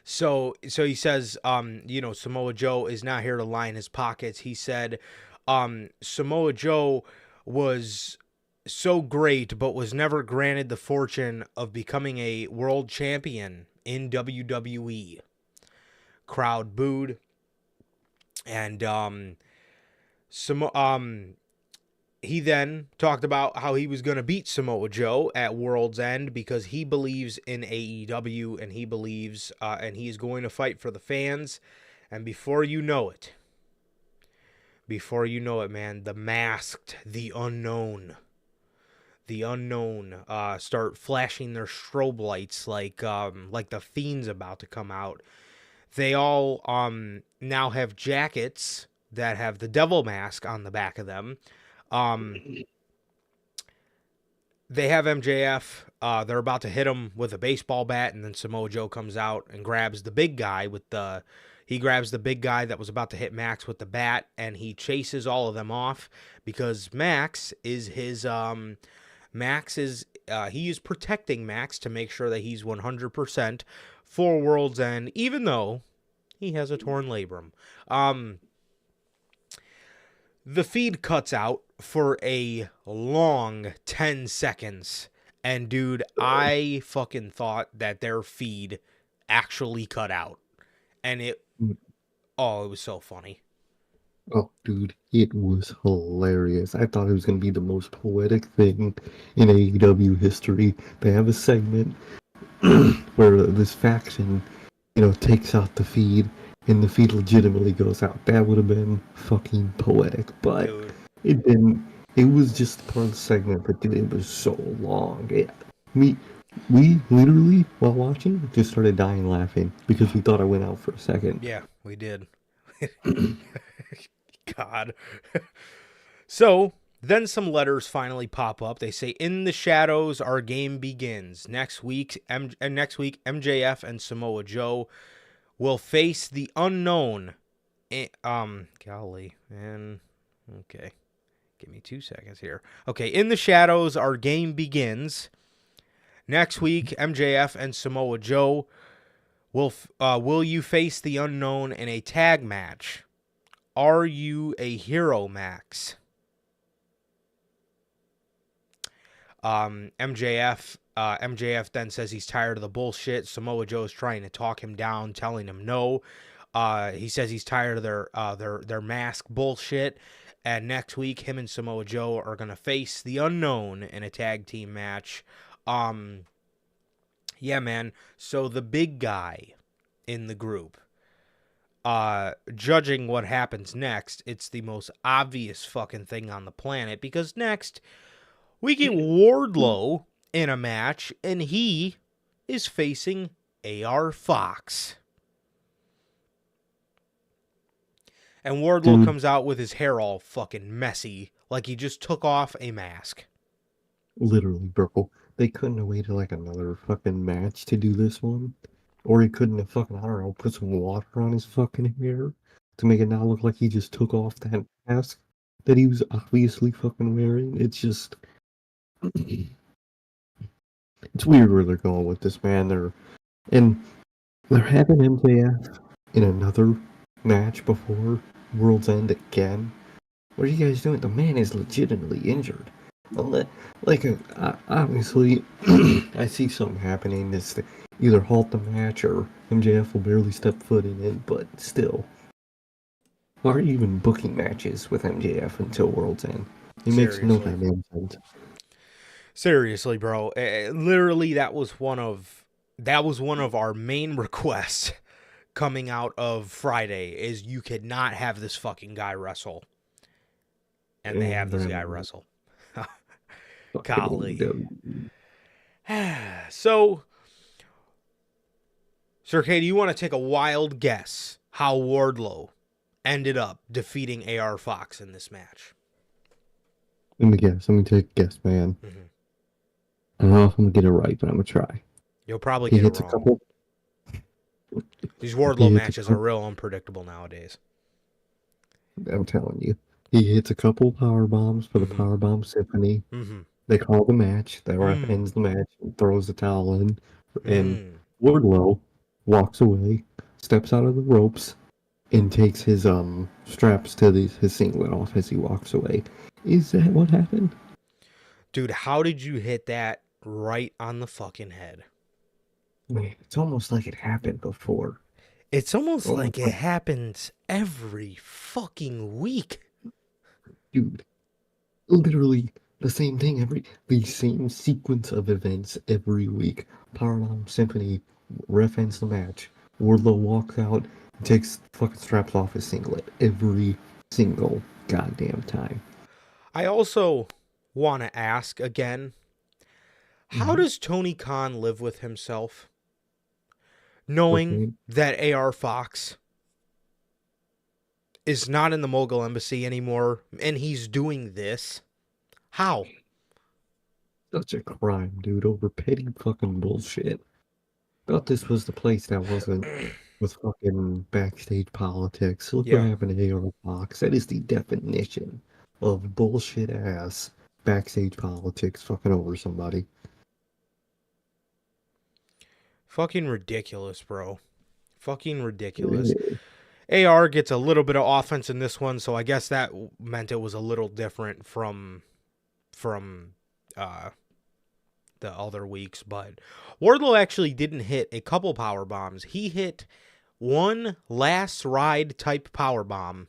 So he says, Samoa Joe is not here to line his pockets. He said, Samoa Joe was so great, but was never granted the fortune of becoming a world champion in WWE. Crowd booed, and he then talked about how he was going to beat Samoa Joe at World's End because he believes in AEW and he believes and he is going to fight for the fans. And before you know it, man, the Masked, the Unknown start flashing their strobe lights like the Fiend's about to come out. They all now have jackets that have the devil mask on the back of them. They have MJF. They're about to hit him with a baseball bat, and then Samoa Joe comes out and grabs the big guy he grabs the big guy that was about to hit Max with the bat, and he chases all of them off because Max is he is protecting Max to make sure that he's 100% for World's End, even though he has a torn labrum. The feed cuts out for a long 10 seconds. And dude, I fucking thought that their feed actually cut out. And it was so funny. Oh, dude, it was hilarious. I thought it was going to be the most poetic thing in AEW history. They have a segment where this faction, takes out the feed, and the feed legitimately goes out. That would have been fucking poetic, but Dude. it didn't. It was just part of the segment, but dude, it was so long. We literally, while watching, just started dying laughing because we thought I went out for a second. Yeah, we did. God. So, then some letters finally pop up. They say, "In the shadows, our game begins. Next week, MJF and Samoa Joe will face the unknown." Golly, man. Okay, give me 2 seconds here. Okay, "In the shadows, our game begins. Next week, MJF and Samoa Joe will you face the unknown in a tag match? Are you a hero, Max?" MJF then says he's tired of the bullshit. Samoa Joe is trying to talk him down, telling him no. He says he's tired of their mask bullshit. And next week, him and Samoa Joe are gonna face the unknown in a tag team match. Yeah, man. So the big guy in the group, judging what happens next, it's the most obvious fucking thing on the planet because next we get Wardlow in a match, and he is facing AR Fox. And Wardlow comes out with his hair all fucking messy, like he just took off a mask. Literally, bro. They couldn't have waited like another fucking match to do this one. Or he couldn't have fucking, I don't know, put some water on his fucking hair to make it not look like he just took off that mask that he was obviously fucking wearing. It's just, it's weird where they're going with this, man. They're having MJF in another match before World's End again. What are you guys doing? The man is legitimately injured. Obviously, I see something happening. This either halt the match or MJF will barely step foot in it. But still, why are you even booking matches with MJF until World's End? It makes no Seriously. goddamn sense. Seriously, bro. Literally, that was one of our main requests coming out of Friday. Is you could not have this fucking guy wrestle, and they have this guy wrestle. Golly. So, Sir K, do you want to take a wild guess how Wardlow ended up defeating AR Fox in this match? Let me guess. Let me take a guess, man. Mm-hmm. I don't know if I'm gonna get it right, but I'm gonna try. You'll probably He get hits it a wrong. couple. These Wardlow matches are real unpredictable nowadays. I'm telling you, he hits a couple power bombs for the power bomb symphony. Mm-hmm. They call the match. The ref ends the match and throws the towel in. And Wardlow walks away, steps out of the ropes, and takes his straps to his singlet off as he walks away. Is that what happened? Dude, how did you hit that right on the fucking head? Man, it's almost like it happened before. It's almost like it happens every fucking week. Dude, literally the same thing the same sequence of events every week. Powerbomb Symphony, ref ends the match. Wardlow walks out and takes fucking straps off his singlet every single goddamn time. I also want to ask again, how does Tony Khan live with himself? Knowing that AR Fox is not in the Mogul Embassy anymore and he's doing this. How? Such a crime, dude, over petty fucking bullshit. Thought this was the place that wasn't with fucking backstage politics. Look what happened to AR Fox. That is the definition of bullshit ass backstage politics fucking over somebody. Fucking ridiculous, bro. Fucking ridiculous. AR gets a little bit of offense in this one, so I guess that meant it was a little different from the other weeks. But Wardlow actually didn't hit a couple power bombs. He hit one last ride type power bomb,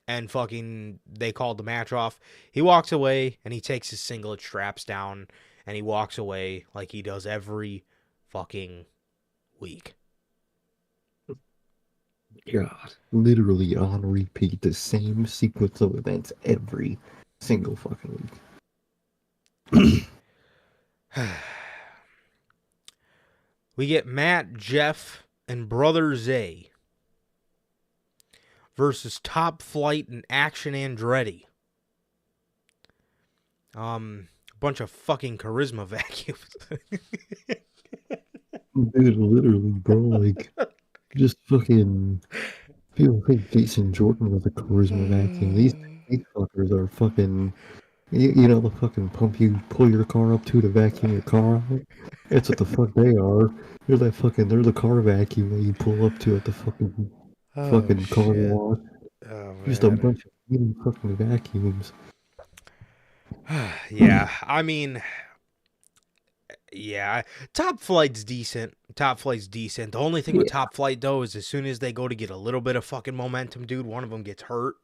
and fucking they called the match off. He walks away and he takes his singlet straps down and he walks away like he does every fucking week. God, literally on repeat, the same sequence of events every single fucking week. We get Matt, Jeff, and Brother Zay versus Top Flight and Action Andretti. Bunch of fucking charisma vacuums. Dude, literally, bro, like, just fucking, people think Jason Jordan was a charisma vacuum. These fuckers are fucking, you know, the fucking pump you pull your car up to vacuum your car out? That's what the fuck they are. They're the car vacuum that you pull up to at the fucking car wash. Just a bunch of little fucking vacuums. Yeah, I mean, yeah, Top Flight's decent. The only thing with Top Flight, though, is as soon as they go to get a little bit of fucking momentum, dude, one of them gets hurt,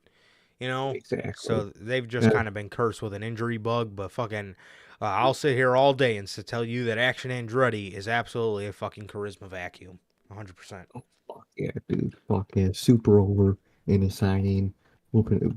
you know? Exactly. So they've just kind of been cursed with an injury bug, but fucking, I'll sit here all day and tell you that Action Andretti is absolutely a fucking charisma vacuum. 100%. Oh, fuck yeah, dude. Fuck yeah. Super over in a signing.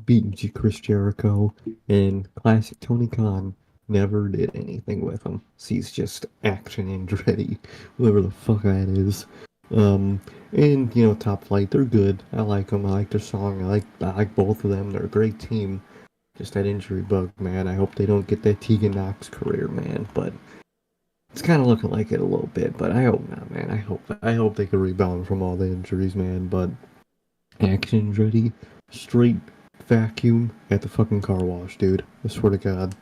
Beating Chris Jericho. And classic Tony Khan never did anything with him. He's just Action Andretti. Whoever the fuck that is. And, you know, Top Flight, they're good. I like them. I like their song. I like both of them. They're a great team. Just that injury bug, man. I hope they don't get that Tegan Knox career, man. But it's kind of looking like it a little bit, but I hope not, man. I hope they can rebound from all the injuries, man. But Action's ready. Straight vacuum at the fucking car wash, dude. I swear to God.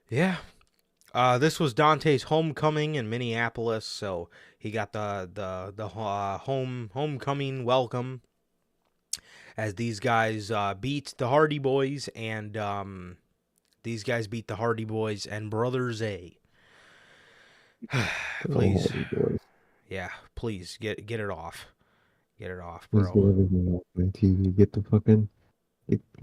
Yeah. This was Dante's homecoming in Minneapolis, so he got the homecoming welcome as these guys beat the Hardy Boys, and these guys beat the Hardy Boys and Brother Zay. Oh, Please, boys. yeah, please get it off, Please bro. get everything off my TV. Get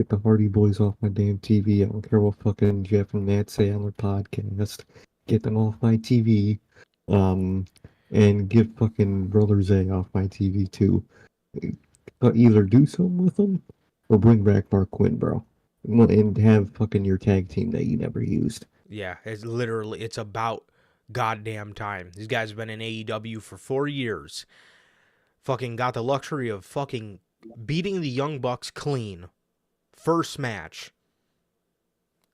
the Hardy Boys off my damn TV. I don't care what fucking Jeff and Matt say on their podcast. Get them off my TV. Um, and get fucking Brother Zay off my TV too. Either do something with them or bring back Mark Quinn, bro. And have fucking your tag team that you never used. Yeah, it's about goddamn time. These guys have been in AEW for 4 years. Fucking got the luxury of fucking beating the Young Bucks clean. First match.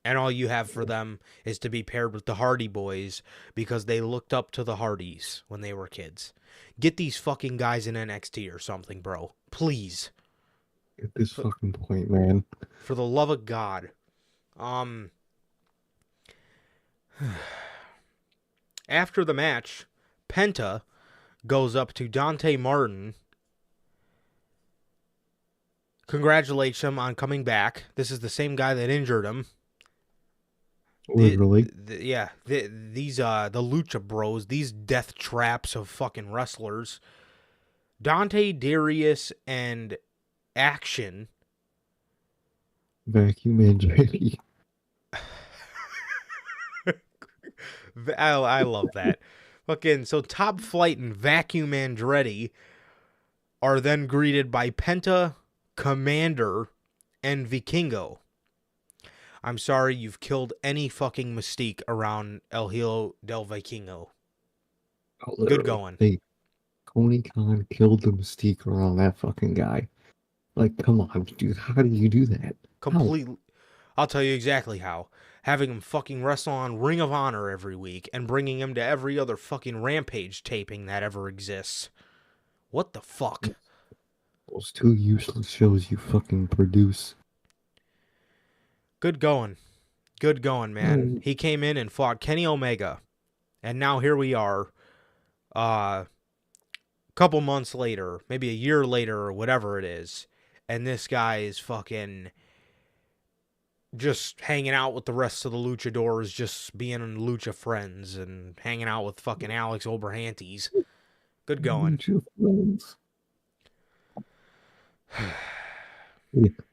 And all you have for them is to be paired with the Hardy Boys because they looked up to the Hardys when they were kids. Get these fucking guys in NXT or something, bro. Please. At this fucking point, man. For the love of God. After the match, Penta goes up to Dante Martin, congratulates him on coming back. This is the same guy that injured him. Literally. These the Lucha Bros, these death traps of fucking wrestlers. Dante, Darius, and Action. Vacuum Andretti. I love that. Fucking so Top Flight and Vacuum Andretti are then greeted by Penta, Commander, and Vikingo. I'm sorry you've killed any fucking mystique around El Hilo del Vikingo. Oh, Good going. Hey, Tony Khan killed the mystique around that fucking guy. Like, come on, dude. How do you do that? Completely. I'll tell you exactly how. Having him fucking wrestle on Ring of Honor every week and bringing him to every other fucking Rampage taping that ever exists. What the fuck? Those two useless shows you fucking produce. Good going. Good going, man. He came in and fought Kenny Omega. And now here we are. Couple months later, maybe a year later or whatever it is. And this guy is fucking just hanging out with the rest of the luchadors, just being lucha friends and hanging out with fucking Alex Oberhantes. Good going. Lucha friends.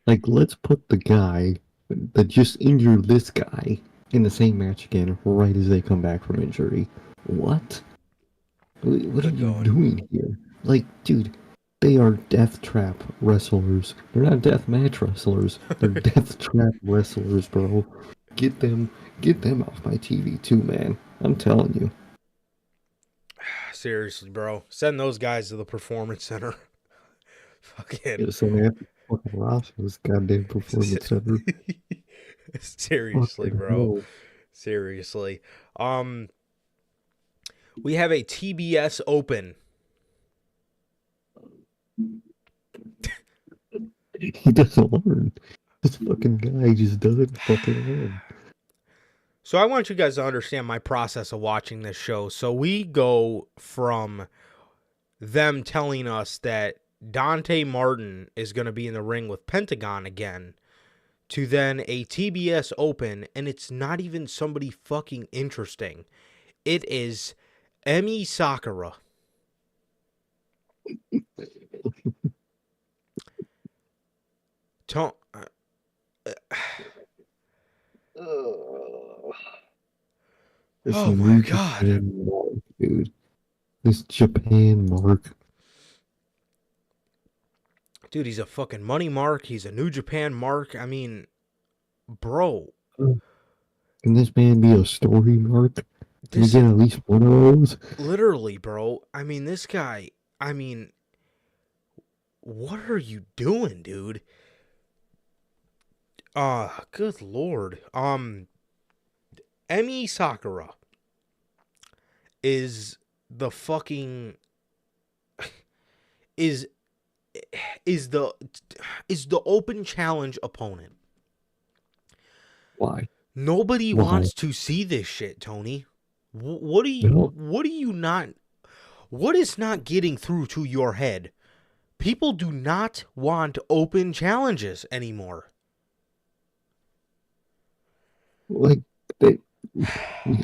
Like, let's put the guy that just injured this guy in the same match again right as they come back from injury. What? What are you doing here? Like, dude, they are death trap wrestlers. They're not death match wrestlers. They're death trap wrestlers, bro. Get them off my TV too, man. I'm telling you. Seriously, bro. Send those guys to the Performance Center. Fucking. Fucking Ross this goddamn Performance Center. Seriously, bro. Seriously. We have a TBS Open. He doesn't learn. This fucking guy just doesn't fucking learn. So I want you guys to understand my process of watching this show. So we go from them telling us that Dante Martin is going to be in the ring with Pentagon again to then a TBS Open, and it's not even somebody fucking interesting. It is Emi Sakura. Oh my God. Mark, dude. This Japan Mark. Dude, he's a fucking money mark. He's a New Japan mark. I mean, bro. Can this man be a story mark? Can we get at least one of those? Literally, bro. I mean, this guy, what are you doing, dude? Good Lord. Emi Sakura is the fucking is is the open challenge opponent. Why? Nobody Why? wants to see this shit, Tony. What do No. you not, what is not getting through to your head? People do not want open challenges anymore. Like, they,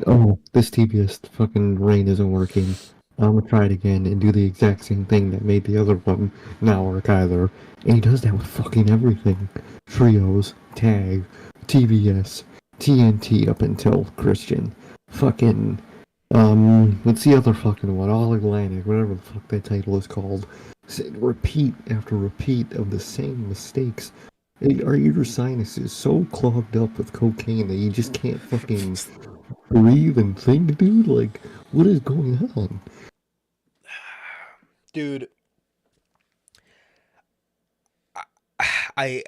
oh, this TBS fucking rain isn't working. I'm gonna try it again and do the exact same thing that made the other one not work either. And he does that with fucking everything. Trios, tag, TBS, TNT up until Christian. Fucking, what's the other fucking one? All Atlantic, whatever the fuck that title is called. Repeat after repeat of the same mistakes. Are your sinuses so clogged up with cocaine that you just can't fucking breathe and think, dude? Like, what is going on? Dude, I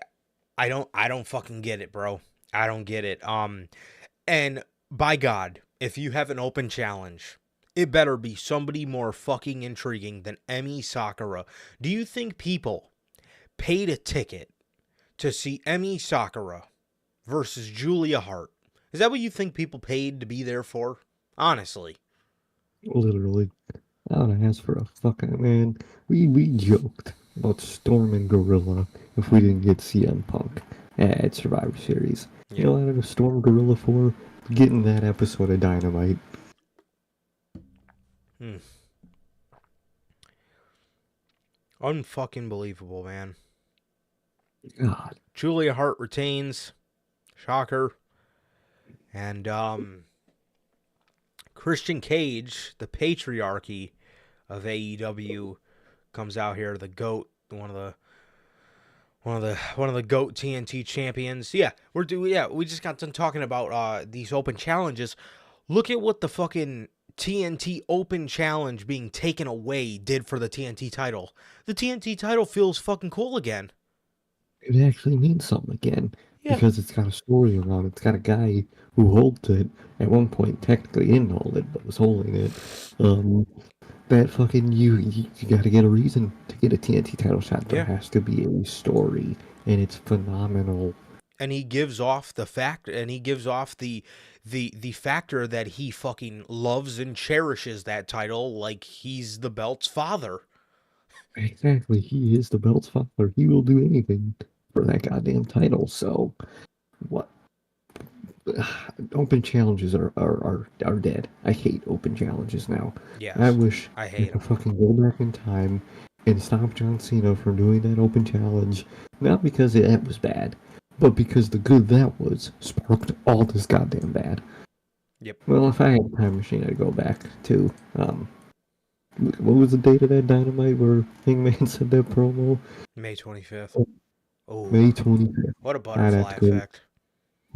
don't fucking get it, bro. I don't get it. And by God, if you have an open challenge, it better be somebody more fucking intriguing than Emi Sakura. Do you think people paid a ticket to see Emi Sakura versus Julia Hart? Is that what you think people paid to be there for? Honestly. Literally. I would ask for a fucking man. We joked about Storm and Gorilla if we didn't get CM Punk at Survivor Series. Yeah. You know what I was Storm Gorilla for? Getting that episode of Dynamite. Unfucking believable, man. God. Julia Hart retains. Shocker. And Christian Cage, the patriarchy of AEW, comes out here, the GOAT, one of the GOAT TNT champions. Yeah, we just got done talking about these open challenges. Look at what the fucking TNT Open Challenge being taken away did for the TNT title. The TNT title feels fucking cool again. It actually means something again. Yeah. Because it's got a story around it. It's got a guy who holds it. At one point, technically didn't hold it, but was holding it. That fucking you gotta get a reason to get a TNT title shot. There has to be a story, and it's phenomenal. And he gives off the fact, and he gives off the factor that he fucking loves and cherishes that title like he's the belt's father. Exactly, he is the belt's father. He will do anything for that goddamn title. So, what? Open challenges are dead. I hate open challenges now. Yes, I wish I hate could fucking go back in time and stop John Cena from doing that open challenge. Not because it was bad, but because the good that was sparked all this goddamn bad. Yep. Well, if I had a time machine, I'd go back to what was the date of that Dynamite where Hangman said that promo? May 25th. Oh, May 25th. what a butterfly effect.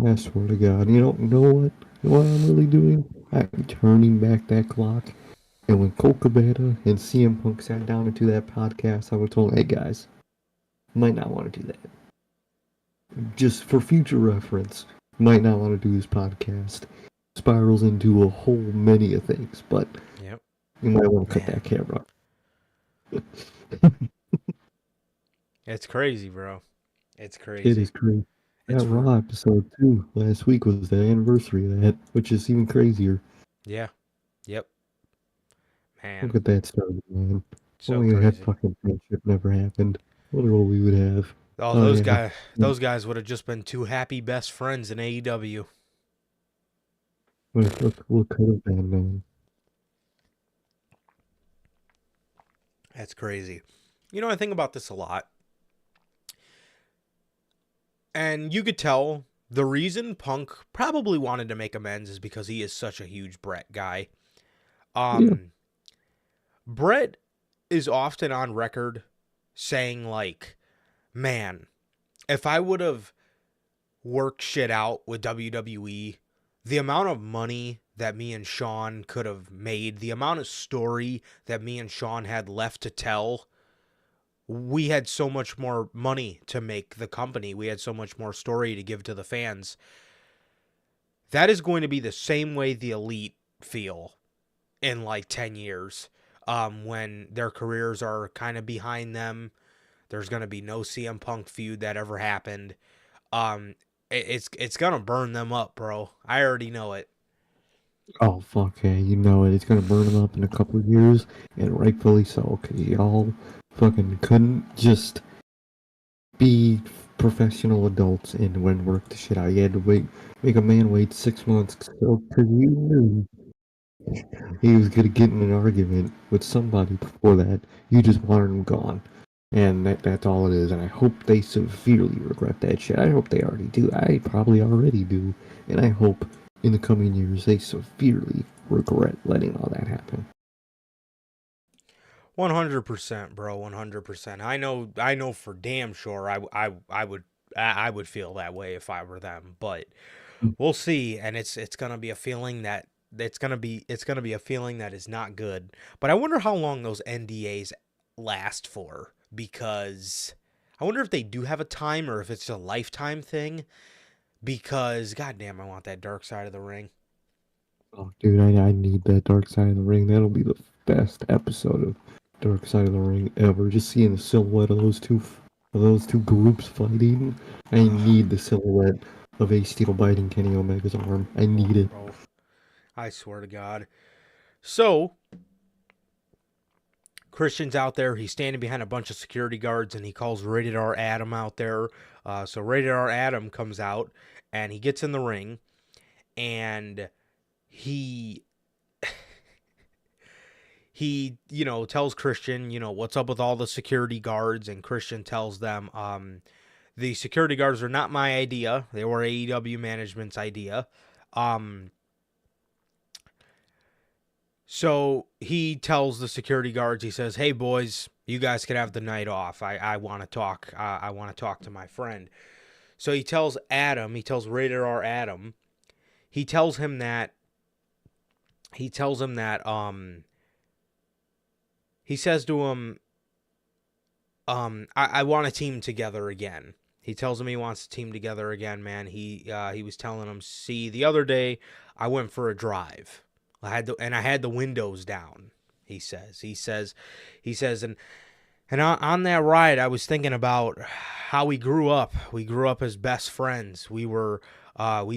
I swear to God. You know what? You know what I'm really doing? I'm turning back that clock. And when Colt Cabana and CM Punk sat down into that podcast, I would told them, hey guys, might not want to do that. Just for future reference, might not want to do this podcast. Spirals into a whole many of things, but you might want to cut that camera. It's crazy, bro. It's crazy. It is crazy. That Raw episode 2 last week was the anniversary of that, which is even crazier. Yeah. Yep. Man. Look at that started, man. So only crazy. That fucking friendship never happened. What a role we would have. Oh, those guys would have just been two happy best friends in AEW. What could have been, man? That's crazy. You know, I think about this a lot. And you could tell the reason Punk probably wanted to make amends is because he is such a huge Brett guy. Brett is often on record saying, like, man, if I would have worked shit out with WWE, the amount of money that me and Sean could have made, the amount of story that me and Sean had left to tell, we had so much more money to make the company. We had so much more story to give to the fans. That is going to be the same way the Elite feel in like 10 years when their careers are kind of behind them. There's gonna be no CM Punk feud that ever happened. It's gonna burn them up, bro. I already know it. Oh fuck yeah, you know it. It's gonna burn them up in a couple of years, and rightfully so, because y'all fucking couldn't just be professional adults and when work the shit out. You had to make a man wait 6 months because you knew he was gonna get in an argument with somebody before that. You just wanted him gone. And that's all it is. And I hope they severely regret that shit. I hope they already do. I probably already do. And I hope in the coming years they severely regret letting all that happen. 100%, bro. 100%. I know for damn sure I would feel that way if I were them, but we'll see. And it's gonna be a feeling that it's gonna be a feeling that is not good. But I wonder how long those NDAs last for, because I wonder if they do have a time or if it's a lifetime thing. Because goddamn, I want that dark side of the ring. Oh, dude, I need that Dark Side of the Ring. That'll be the best episode of Dark Side of the Ring ever. Just seeing the silhouette of those two groups fighting. I need the silhouette of Ace Steel biting Kenny Omega's arm. I need it. Bro, I swear to God. So Christian's out there. He's standing behind a bunch of security guards, and he calls Rated R Adam out there. So Rated R Adam comes out, and he gets in the ring, and he tells Christian, what's up with all the security guards, and Christian tells them, the security guards are not my idea. They were AEW management's idea. So he tells the security guards, he says, "Hey boys, you guys can have the night off. I want to talk. I want to talk to my friend." So he tells Rated R Adam, he tells him that he says to him, I want to team together again. He tells him he wants to team together again, man. He was telling him, "See, the other day I went for a drive. I had the windows down." He says, and on that ride, I was thinking about how we grew up. We grew up as best friends. We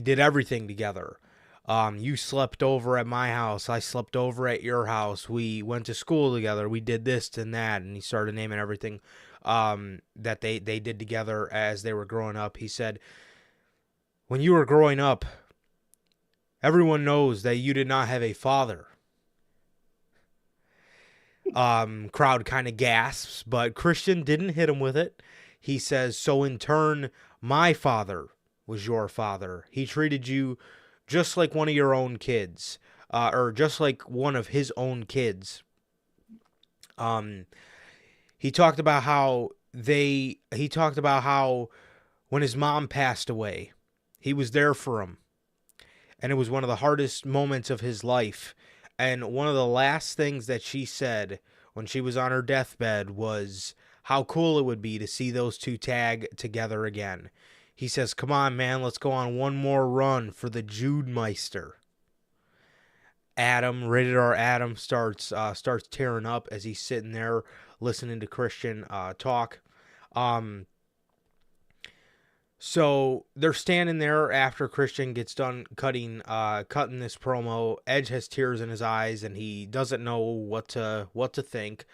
did everything together. You slept over at my house. I slept over at your house. We went to school together. We did this and that." And he started naming everything that they did together as they were growing up. He said, "When you were growing up, everyone knows that you did not have a father." Crowd kind of gasps, but Christian didn't hit him with it. He says, "So in turn, my father was your father. He treated you just like one of your own kids, or just like one of his own kids." He talked about how when his mom passed away, he was there for him. And it was one of the hardest moments of his life. And one of the last things that she said when she was on her deathbed was how cool it would be to see those two tag together again. He says, "Come on, man, let's go on one more run for the Jude Meister." Rated R Adam starts tearing up as he's sitting there listening to Christian talk. So they're standing there after Christian gets done cutting this promo. Edge has tears in his eyes and he doesn't know what to think.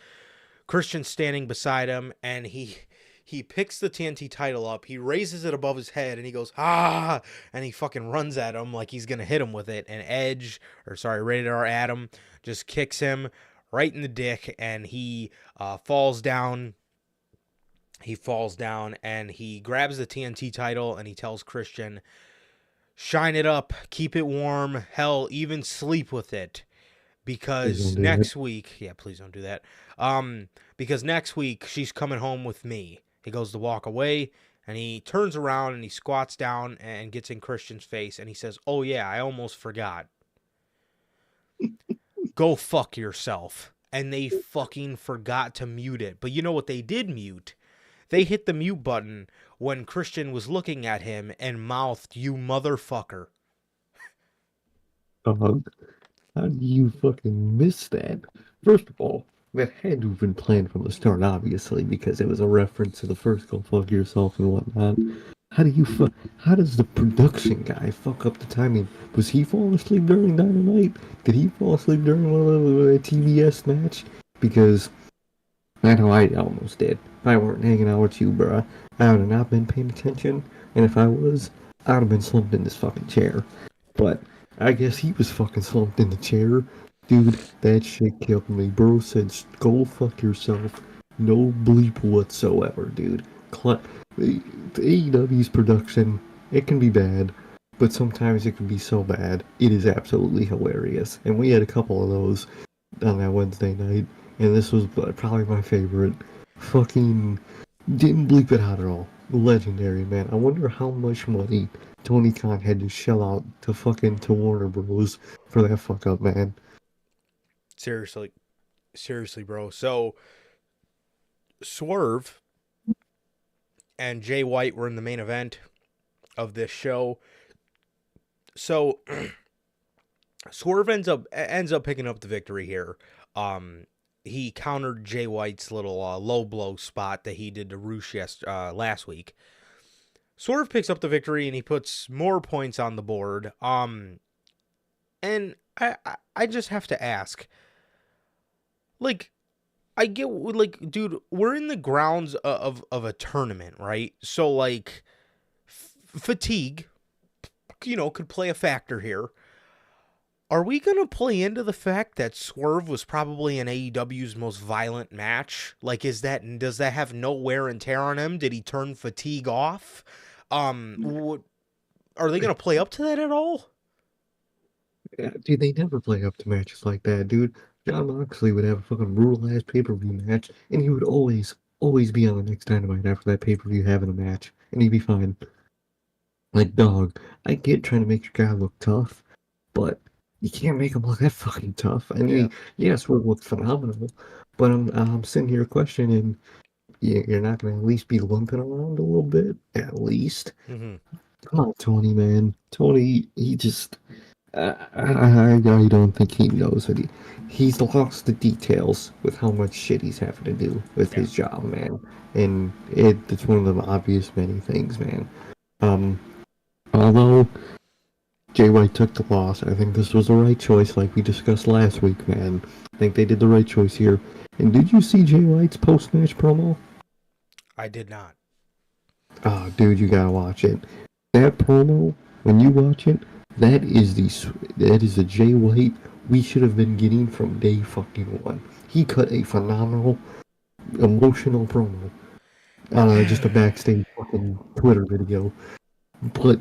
Christian's standing beside him and he picks the TNT title up. He raises it above his head and he goes, "Ah!" And he fucking runs at him like he's going to hit him with it. And Rated R Adam just kicks him right in the dick and he falls down. He falls down and he grabs the TNT title and he tells Christian, "Shine it up, keep it warm, hell, even sleep with it. Because next week," yeah, please don't do that. Because next week she's coming home with me." He goes to walk away and he turns around and he squats down and gets in Christian's face and he says, "Oh yeah, I almost forgot. Go fuck yourself." And they fucking forgot to mute it. But you know what they did mute? They hit the mute button when Christian was looking at him and mouthed, "You motherfucker." How do you fucking miss that? First of all, that had to have been planned from the start, obviously, because it was a reference to the first "Go Fuck Yourself" and whatnot. How do you How does the production guy fuck up the timing? Was he falling asleep during Dynamite? Did he fall asleep during one of the TBS match? Because I know I almost did. If I weren't hanging out with you, bruh, I would have not been paying attention. And if I was, I would have been slumped in this fucking chair. But I guess he was fucking slumped in the chair. Dude, that shit killed me. Bro said, go fuck yourself. No bleep whatsoever, dude. The AEW's production, it can be bad, but sometimes it can be so bad, it is absolutely hilarious. And we had a couple of those on that Wednesday night, and this was probably my favorite. Fucking didn't bleep it out at all. Legendary, man. I wonder how much money Tony Khan had to shell out to Warner Bros. For that fuck up, man. Seriously, bro. So Swerve and Jay White were in the main event of this show. So Swerve ends up picking up the victory here. He countered Jay White's little low blow spot that he did to Roosh last week. Swerve picks up the victory and he puts more points on the board. And I just have to ask, like, I get, like, dude, we're in the grounds of a tournament, right? So, like, fatigue, could play a factor here. Are we going to play into the fact that Swerve was probably in AEW's most violent match? Like, does that have no wear and tear on him? Did he turn fatigue off? Are they going to play up to that at all? Yeah, dude, they never play up to matches like that, dude. John Moxley would have a fucking brutal ass pay-per-view match, and he would always be on the next Dynamite after that pay-per-view having a match, and he'd be fine. Like, dog, I get trying to make your guy look tough, but you can't make him look that fucking tough. I mean, yes, Swerve looked phenomenal, but I'm sitting here questioning, you're not going to at least be limping around a little bit, at least. Mm-hmm. Come on, Tony, man. Tony, he just... I don't think he knows that he's lost the details with how much shit he's having to do with his job, man. And it's one of the obvious many things, man. Although Jay White took the loss, I think this was the right choice, like we discussed last week, man. I think they did the right choice here. And did you see Jay White's post-match promo? I did not. Oh, dude, you gotta watch it. That promo, when you watch it, that is the Jay White we should have been getting from day fucking one. He cut a phenomenal, emotional promo. Just a backstage fucking Twitter video. But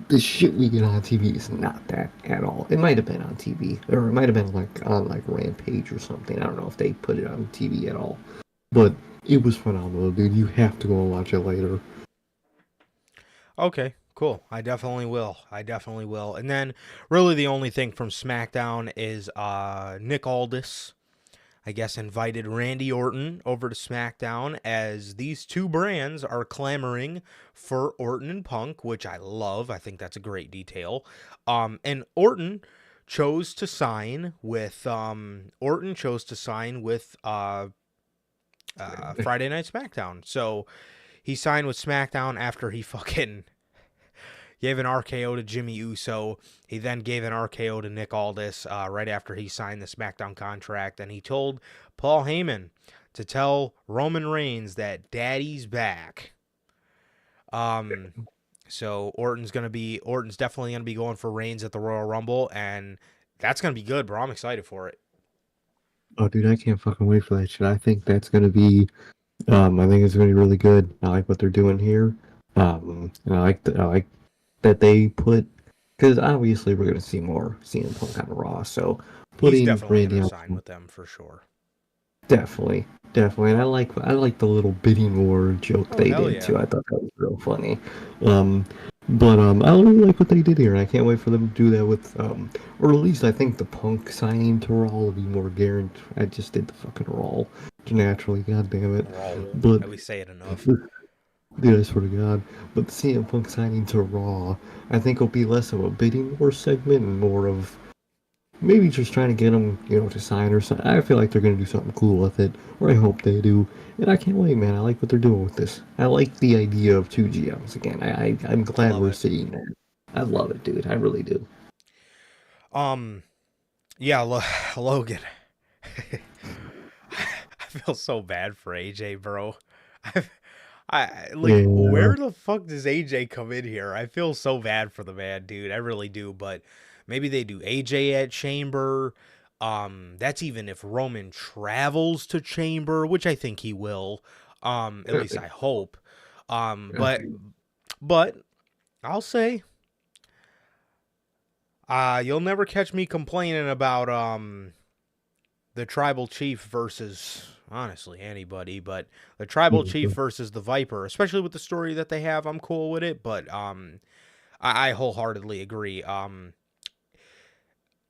the shit we get on TV is not that at all. It might have been on TV, or it might have been on Rampage or something. I don't know if they put it on TV at all. But it was phenomenal, dude. You have to go and watch it later. Okay, cool. I definitely will. And then really the only thing from SmackDown is Nick Aldis, I guess, invited Randy Orton over to SmackDown as these two brands are clamoring for Orton and Punk, which I love. I think that's a great detail. And Orton chose to sign with Friday Night SmackDown. So he signed with SmackDown after he fucking gave an RKO to Jimmy Uso. He then gave an RKO to Nick Aldis right after he signed the SmackDown contract. And he told Paul Heyman to tell Roman Reigns that Daddy's back. So Orton's definitely going to be going for Reigns at the Royal Rumble. And that's going to be good, bro. I'm excited for it. Oh, dude, I can't fucking wait for that shit. I think that's going to be... I think it's going to be really good. I like what they're doing here. And I like that they put, because obviously we're going to see more CM Punk on Raw, so putting He's definitely Randy going to on sign with them for sure. Definitely, and I like the little bidding war joke they did too. I thought that was real funny. But I really like what they did here. I can't wait for them to do that with, or at least I think the Punk signing to Raw will be more guaranteed. I just did the fucking Raw naturally, god damn it. But we say it enough. Dude, I swear to God. But the CM Punk signing to Raw, I think will be less of a bidding war segment and more of maybe just trying to get him, to sign or something. I feel like they're gonna do something cool with it, or I hope they do. And I can't wait, man. I like what they're doing with this. I like the idea of two GMs again. I'm I glad love we're it. seeing that. I love it, dude. I really do. Um, yeah, Logan. I feel so bad for AJ, bro. I, like, Yeah, where the fuck does AJ come in here? I feel so bad for the man, dude. I really do. But maybe they do AJ at Chamber. That's even if Roman travels to Chamber, which I think he will. At least I hope. But I- but I'll say, you'll never catch me complaining about the tribal chief versus honestly anybody, but the tribal chief versus the Viper, especially with the story that they have, I'm cool with it. But I wholeheartedly agree.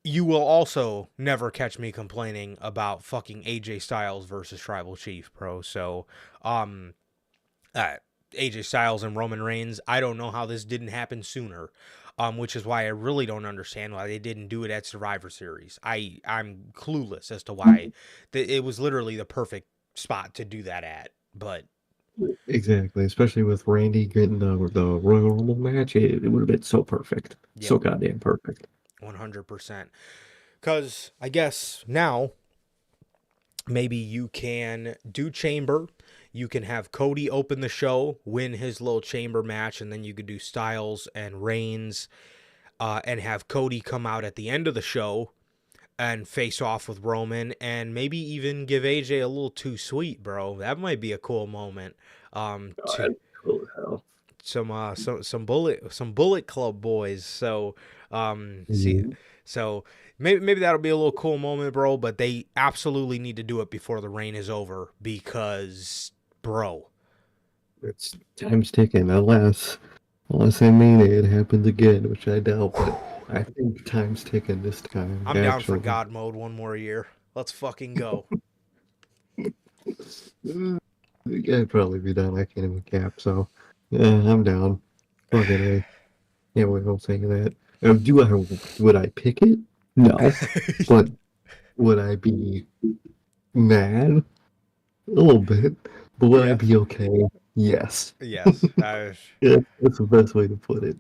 You will also never catch me complaining about fucking AJ Styles versus Tribal Chief, bro. So, um, uh, AJ Styles and Roman Reigns. I don't know how this didn't happen sooner. Which is why I really don't understand why they didn't do it at Survivor Series. I'm clueless as to why. It was literally the perfect spot to do that at. But exactly, especially with Randy getting the Royal Rumble match, it would have been so perfect, yep, so goddamn perfect. 100%. Because I guess now maybe you can do Chamber. You can have Cody open the show, win his little Chamber match, and then you could do Styles and Reigns, and have Cody come out at the end of the show and face off with Roman, and maybe even give AJ a little too sweet, bro. That might be a cool moment. To God, cool as hell. some Bullet Club boys. So see, Mhm. so maybe that'll be a little cool moment, bro. But they absolutely need to do it before the reign is over because, bro, It's time's ticking, unless I mean it happens again, which I doubt, but I think time's ticking this time, I'm down for actually. God mode one more year. Let's fucking go. Yeah, I'd probably be done. I can't even cap, so yeah, I'm down. Fucking A. Yeah, we don't say that. Would I pick it? No. But would I be mad? A little bit. But would I Yes, be okay? Yes. yes. Yeah, that's the best way to put it.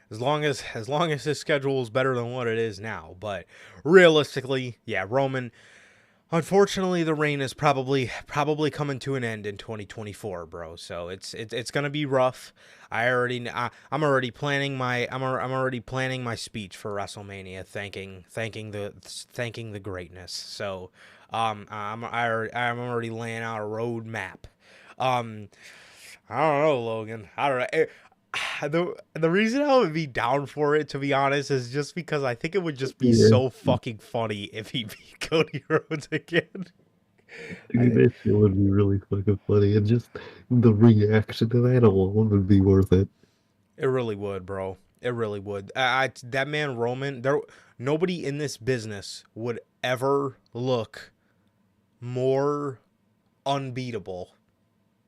As long as his schedule is better than what it is now. But realistically, yeah, Roman. Unfortunately, the reign is probably coming to an end in 2024, bro. So it's gonna be rough. I'm already planning I'm already planning my speech for WrestleMania, thanking the greatness. So I'm already laying out a roadmap. Um, I don't know, Logan. I don't know. The reason I would be down for it, to be honest, is just because I think it would just be Yeah. so fucking funny if he beat Cody Rhodes again. Dude, I, that shit would be really fucking funny. And just the reaction to that alone would be worth it. it really would, bro. It really would. That man Roman, nobody in this business would ever look more unbeatable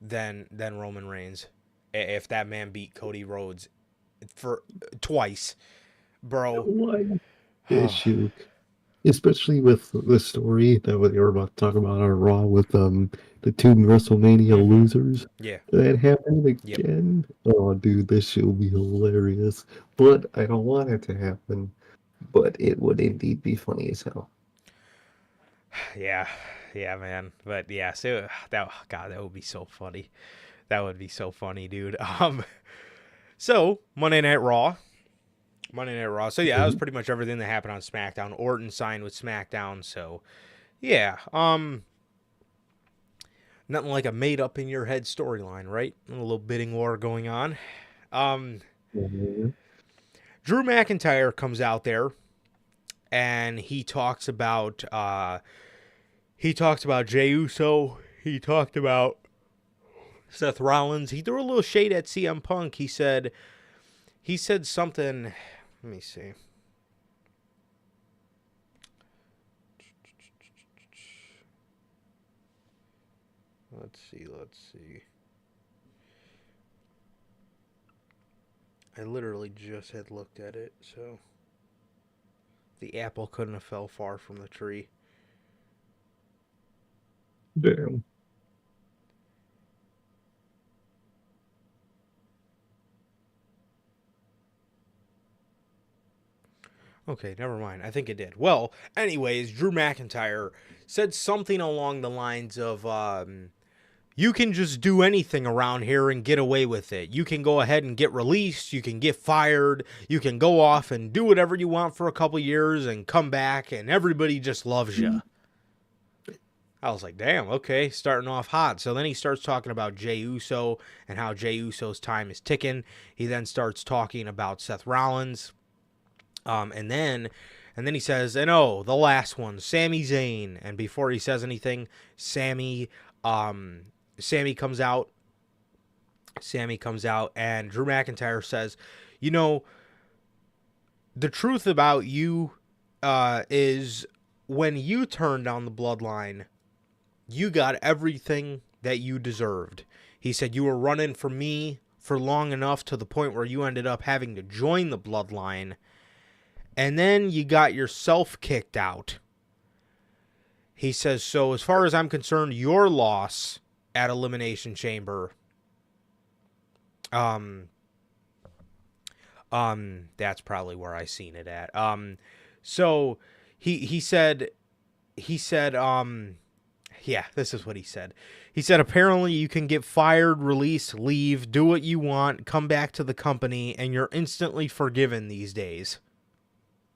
than Roman Reigns if that man beat Cody Rhodes for twice, bro. What issue? Especially with the story that we were about to talk about on Raw with the two WrestleMania Mm-hmm. losers Yeah. that happened Yep. again. Oh, dude, this shit will be hilarious. But I don't want it to happen. But it would indeed be funny as hell. Yeah, yeah, man. But yeah, so that God, that would be so funny. That would be so funny, dude. So Monday Night Raw. So yeah, that was Mhm. pretty much everything that happened on SmackDown. Orton signed with SmackDown, so yeah. Nothing like a made up in your head storyline, right? A little bidding war going on. Um, Mhm. Drew McIntyre comes out there and he talks about Jey Uso. He talked about Seth Rollins. He threw a little shade at CM Punk. He said something. Let me see. Let's see. I literally just had looked at it, so The apple couldn't have fell far from the tree. Damn. Okay, never mind. I think it did. Well, anyways, Drew McIntyre said something along the lines of, you can just do anything around here and get away with it. You can go ahead and get released. You can get fired. You can go off and do whatever you want for a couple years and come back, and everybody just loves you. I was like, damn, okay, starting off hot. So then he starts talking about Jey Uso and how Jey Uso's time is ticking. He then starts talking about Seth Rollins. And then he says, and oh, the last one, Sami Zayn. And before he says anything, Sammy comes out. And Drew McIntyre says, you know, the truth about you is when you turned on the bloodline, you got everything that you deserved. He said you were running for me for long enough to the point where you ended up having to join the bloodline. And then you got yourself kicked out. He says, so as far as I'm concerned, your loss at Elimination Chamber, that's probably where I seen it at. So he said, yeah, this is what he said. He said, apparently you can get fired, released, leave, do what you want, come back to the company, and you're instantly forgiven these days.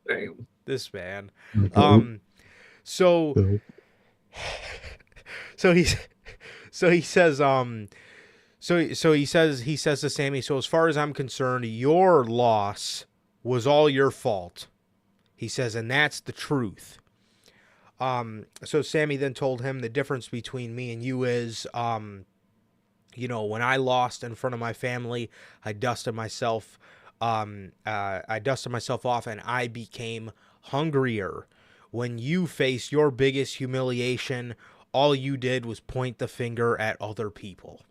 Damn. This man. Okay. So he says to Sammy, so as far as I'm concerned, your loss was all your fault. He says, and that's the truth. So Sammy then told him the difference between me and you is, you know, when I lost in front of my family, I dusted myself off and I became hungrier. When you faced your biggest humiliation, all you did was point the finger at other people.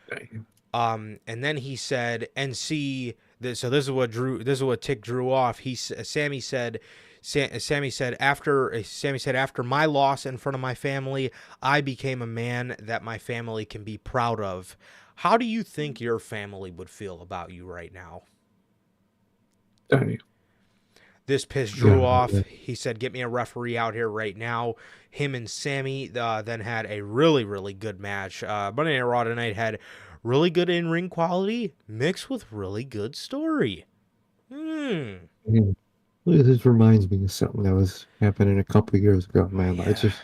Damn. And then he said, and see, this is what ticked Drew off. Sammy said, after my loss in front of my family, I became a man that my family can be proud of. How do you think your family would feel about you right now? Damn. This pissed Drew off. He said, get me a referee out here right now. Him and Sammy then had a really, really good match. Monday Night Raw tonight had really good in-ring quality mixed with really good story. This reminds me of something that was happening a couple of years ago, man. Yeah, I just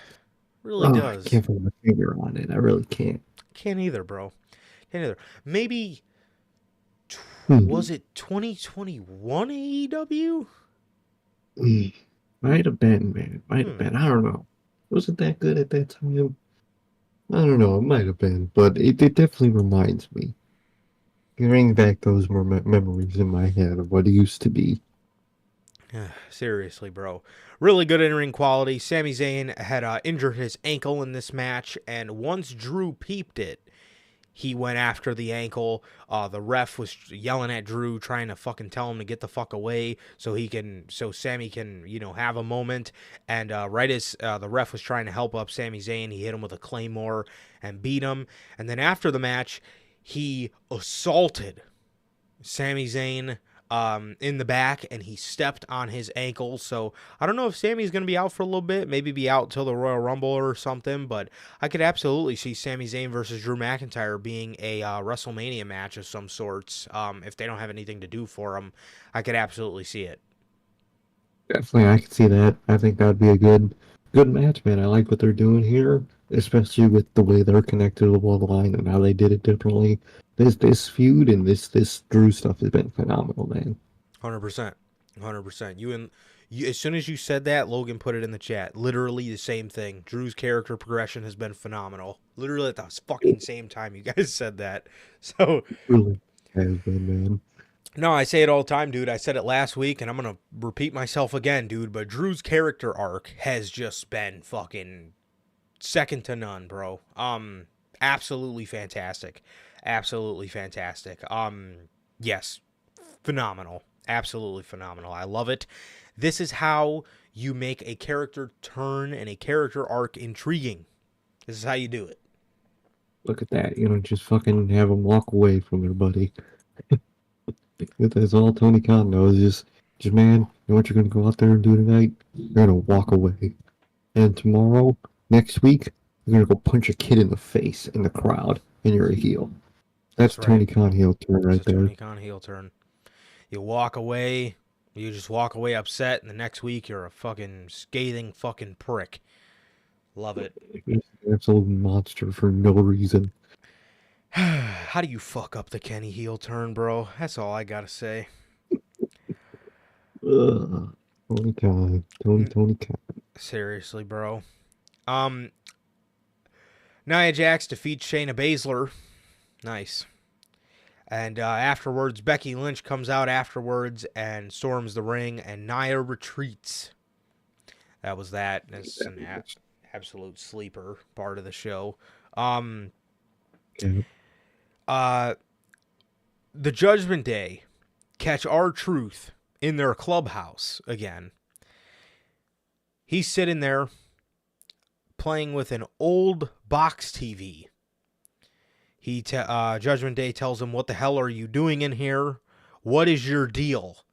really does. I can't put my finger on it. I really can't. Can't either, bro. Can't either. Maybe, was it 2021 AEW? Might have been, man. Might have been. I don't know. Was it that good at that time? I don't know. It might have been, but it definitely reminds me. Bring back those more memories in my head of what it used to be. Seriously, bro. Really good in-ring quality. Sami Zayn had injured his ankle in this match, and once Drew peeped it, he went after the ankle. The ref was yelling at Drew, trying to fucking tell him to get the fuck away so Sami can, you know, have a moment. And right as the ref was trying to help up Sami Zayn, he hit him with a claymore and beat him. And then after the match, he assaulted Sami Zayn in the back, and he stepped on his ankle. So I don't know if Sammy's going to be out for a little bit, maybe be out till the Royal Rumble or something, but I could absolutely see Sami Zayn versus Drew McIntyre being a WrestleMania match of some sorts. If they don't have anything to do for him, I could absolutely see it. Definitely, I could see that. I think that'd be a good match, man. I like what they're doing here, especially with the way they're connected to the bloodline and how they did it differently. This feud and this Drew stuff has been phenomenal, man. 100%. You as soon as you said that, Logan put it in the chat. Literally the same thing. Drew's character progression has been phenomenal. Literally at the fucking same time you guys said that. So it really has been, man. No, I say it all the time, dude. I said it last week, and I'm going to repeat myself again, dude. But Drew's character arc has just been fucking second to none, bro. Absolutely fantastic. Yes, phenomenal. Absolutely phenomenal. I love it. This is how you make a character turn and a character arc intriguing. This is how you do it. Look at that. You know, just fucking have them walk away from their buddy. That's all Tony Khan knows. Just man, you know what you're gonna go out there and do tonight? You're gonna walk away. And tomorrow, next week, you're gonna go punch a kid in the face in the crowd, and you're a heel. That's right. Tony Khan heel turn right It's a there. Tony Khan heel turn. You walk away, you just walk away upset, and the next week you're a fucking scathing fucking prick. Love it. Just an absolute monster for no reason. How do you fuck up the Kenny heel turn, bro? That's all I gotta say. Ugh. Tony Khan. Tony Khan. Seriously, bro. Nia Jax defeats Shayna Baszler. Nice. And afterwards, Becky Lynch comes out afterwards and storms the ring, and Nia retreats. That was that. It's an absolute sleeper part of the show. Yeah. The Judgment Day catch R-Truth in their clubhouse again. He's sitting there playing with an old box TV. Judgment Day tells him, "What the hell are you doing in here? What is your deal?"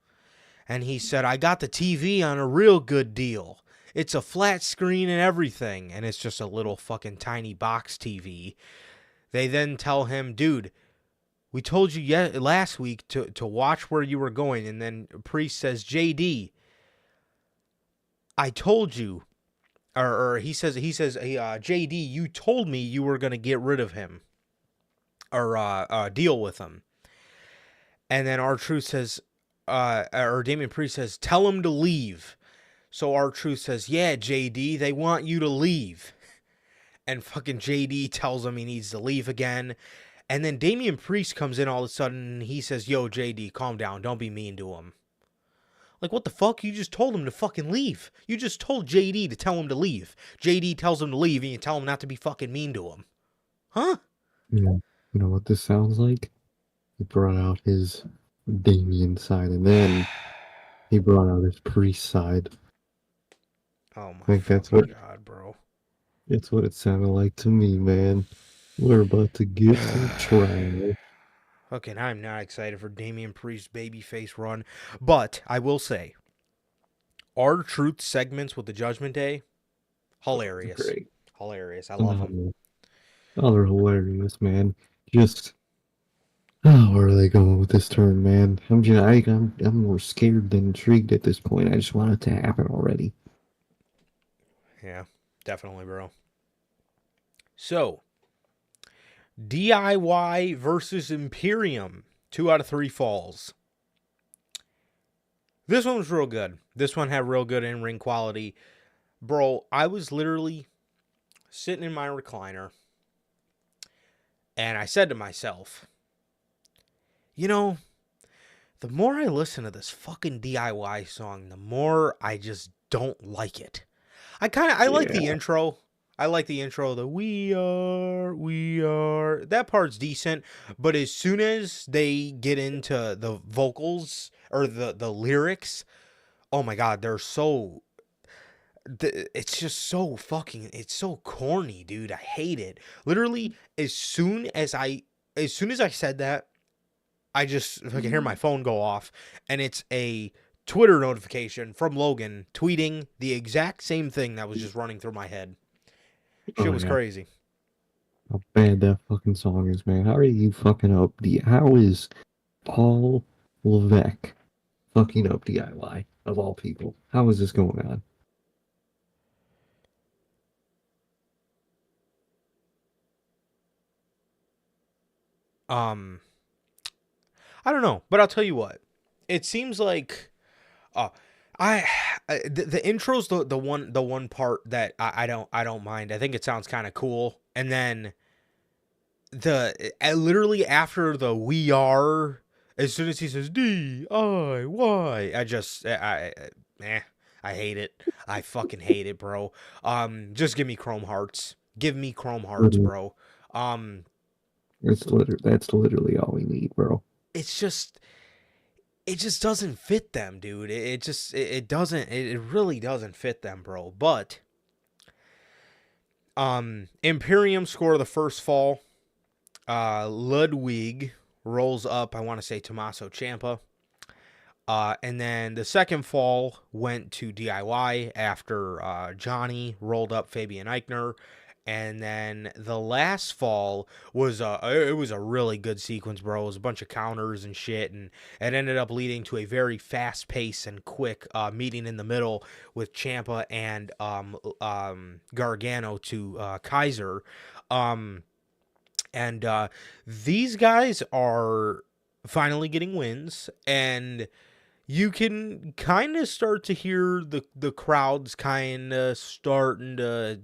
And he said, "I got the TV on a real good deal. It's a flat screen and everything." And it's just a little fucking tiny box TV. They then tell him, "Dude, we told you last week to watch where you were going." And then Priest says, "JD, I told you." Or he says, "JD, you told me you were going to get rid of him. Or deal with him." And then R-Truth says, or Damian Priest says, "Tell him to leave." So R-Truth says, "Yeah, JD, they want you to leave." And fucking JD tells him he needs to leave again. And then Damian Priest comes in all of a sudden and he says, "Yo, JD, calm down. Don't be mean to him." Like, what the fuck? You just told him to fucking leave. You just told JD to tell him to leave. JD tells him to leave and you tell him not to be fucking mean to him. Huh? You know what this sounds like? He brought out his Damien side, and then he brought out his Priest side. Oh my I think that's what God, bro. It's what it sounded like to me, man. We're about to get some trash. Okay, I'm not excited for Damian Priest's babyface run, but I will say, R-Truth segments with the Judgment Day, hilarious. Great. Hilarious. I love them. Oh, they're hilarious, man. Just, oh, where are they going with this turn, man? I'm more scared than intrigued at this point. I just want it to happen already. Yeah, definitely, bro. So, DIY versus Imperium. 2 out of 3 falls. This one was real good. This one had real good in-ring quality. Bro, I was literally sitting in my recliner, and I said to myself, you know, the more I listen to this fucking DIY song, the more I just don't like it. I like the intro. I like the intro, the we are. That part's decent, but as soon as they get into the vocals or the lyrics, oh my God, they're so... It's just so fucking... It's so corny, dude. I hate it. Literally, as soon as I said that, I just fucking hear my phone go off, and it's a Twitter notification from Logan tweeting the exact same thing that was just running through my head. Shit was crazy. How bad that fucking song is, man. How are you fucking up how is Paul Levesque fucking up DIY, of all people? How is this going on? I don't know, but I'll tell you what. It seems like the intro's the one part that I don't mind. I think it sounds kind of cool. And then literally after the we are, as soon as he says DIY, I hate it. I fucking hate it, bro. Just give me Chrome Hearts. Give me Chrome Hearts, bro. That's literally all we need, bro. It's just it just doesn't fit them, dude. It doesn't, it really doesn't fit them, bro. But Imperium score the first fall. Ludwig rolls up, I want to say Tommaso Ciampa. And then the second fall went to DIY after Johnny rolled up Fabian Eichner. And then the last fall was it was a really good sequence, bro. It was a bunch of counters and shit, and it ended up leading to a very fast pace and quick meeting in the middle with Ciampa and Gargano to Kaiser. And these guys are finally getting wins, and you can kind of start to hear the crowds kind of starting to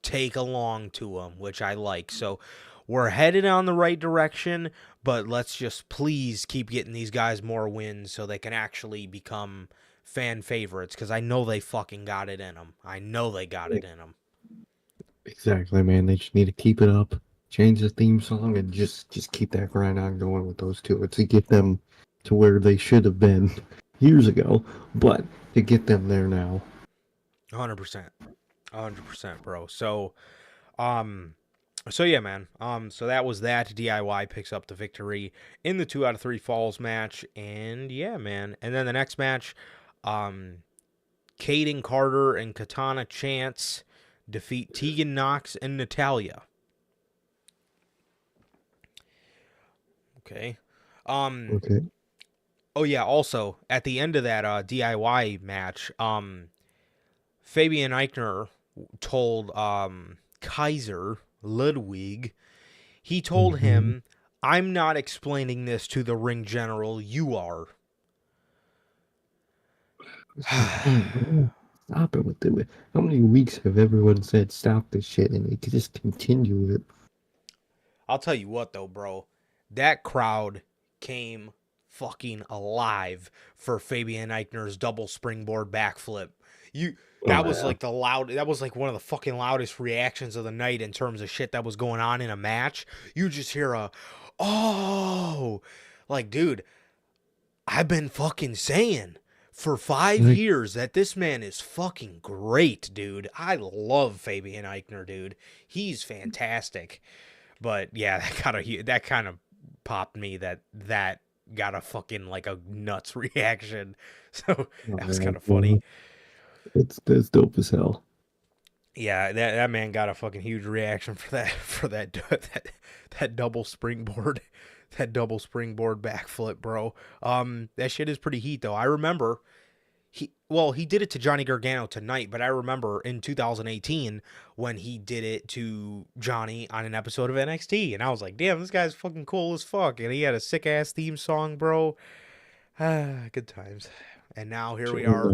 take along to them, which I like. So we're headed on the right direction, but let's just please keep getting these guys more wins so they can actually become fan favorites, because I know they fucking got it in them. I know they got it in them. Exactly, man. They just need to keep it up, change the theme song, and just keep that grind on going with those two. It's to get them to where they should have been years ago, but to get them there now. 100%. 100%, bro. So yeah, man. So that was that. DIY picks up the victory in the 2 out of 3 falls match, and yeah, man. And then the next match, Caden Carter and Katana Chance defeat Tegan Knox and Natalia. Okay. Okay. Oh yeah. Also, at the end of that DIY match, Fabian Eichner told Kaiser Ludwig, he told him, "I'm not explaining this to the ring general. You are." Stop it with it. How many weeks have everyone said stop this shit, and they could just continue with it? I'll tell you what, though, bro. That crowd came fucking alive for Fabian Eichner's double springboard backflip. That was like that was like one of the fucking loudest reactions of the night in terms of shit that was going on in a match. You just hear like, dude, I've been fucking saying for 5 years that this man is fucking great, dude. I love Fabian Eichner, dude. He's fantastic. But yeah, that kind of popped me that got a fucking like a nuts reaction. So that was kind of funny. That's dope as hell. Yeah, that man got a fucking huge reaction for that double springboard, that double springboard backflip, bro. That shit is pretty heat though. I remember he did it to Johnny Gargano tonight, but I remember in 2018 when he did it to Johnny on an episode of NXT, and I was like, damn, this guy's fucking cool as fuck, and he had a sick ass theme song, bro. Good times. And now here we are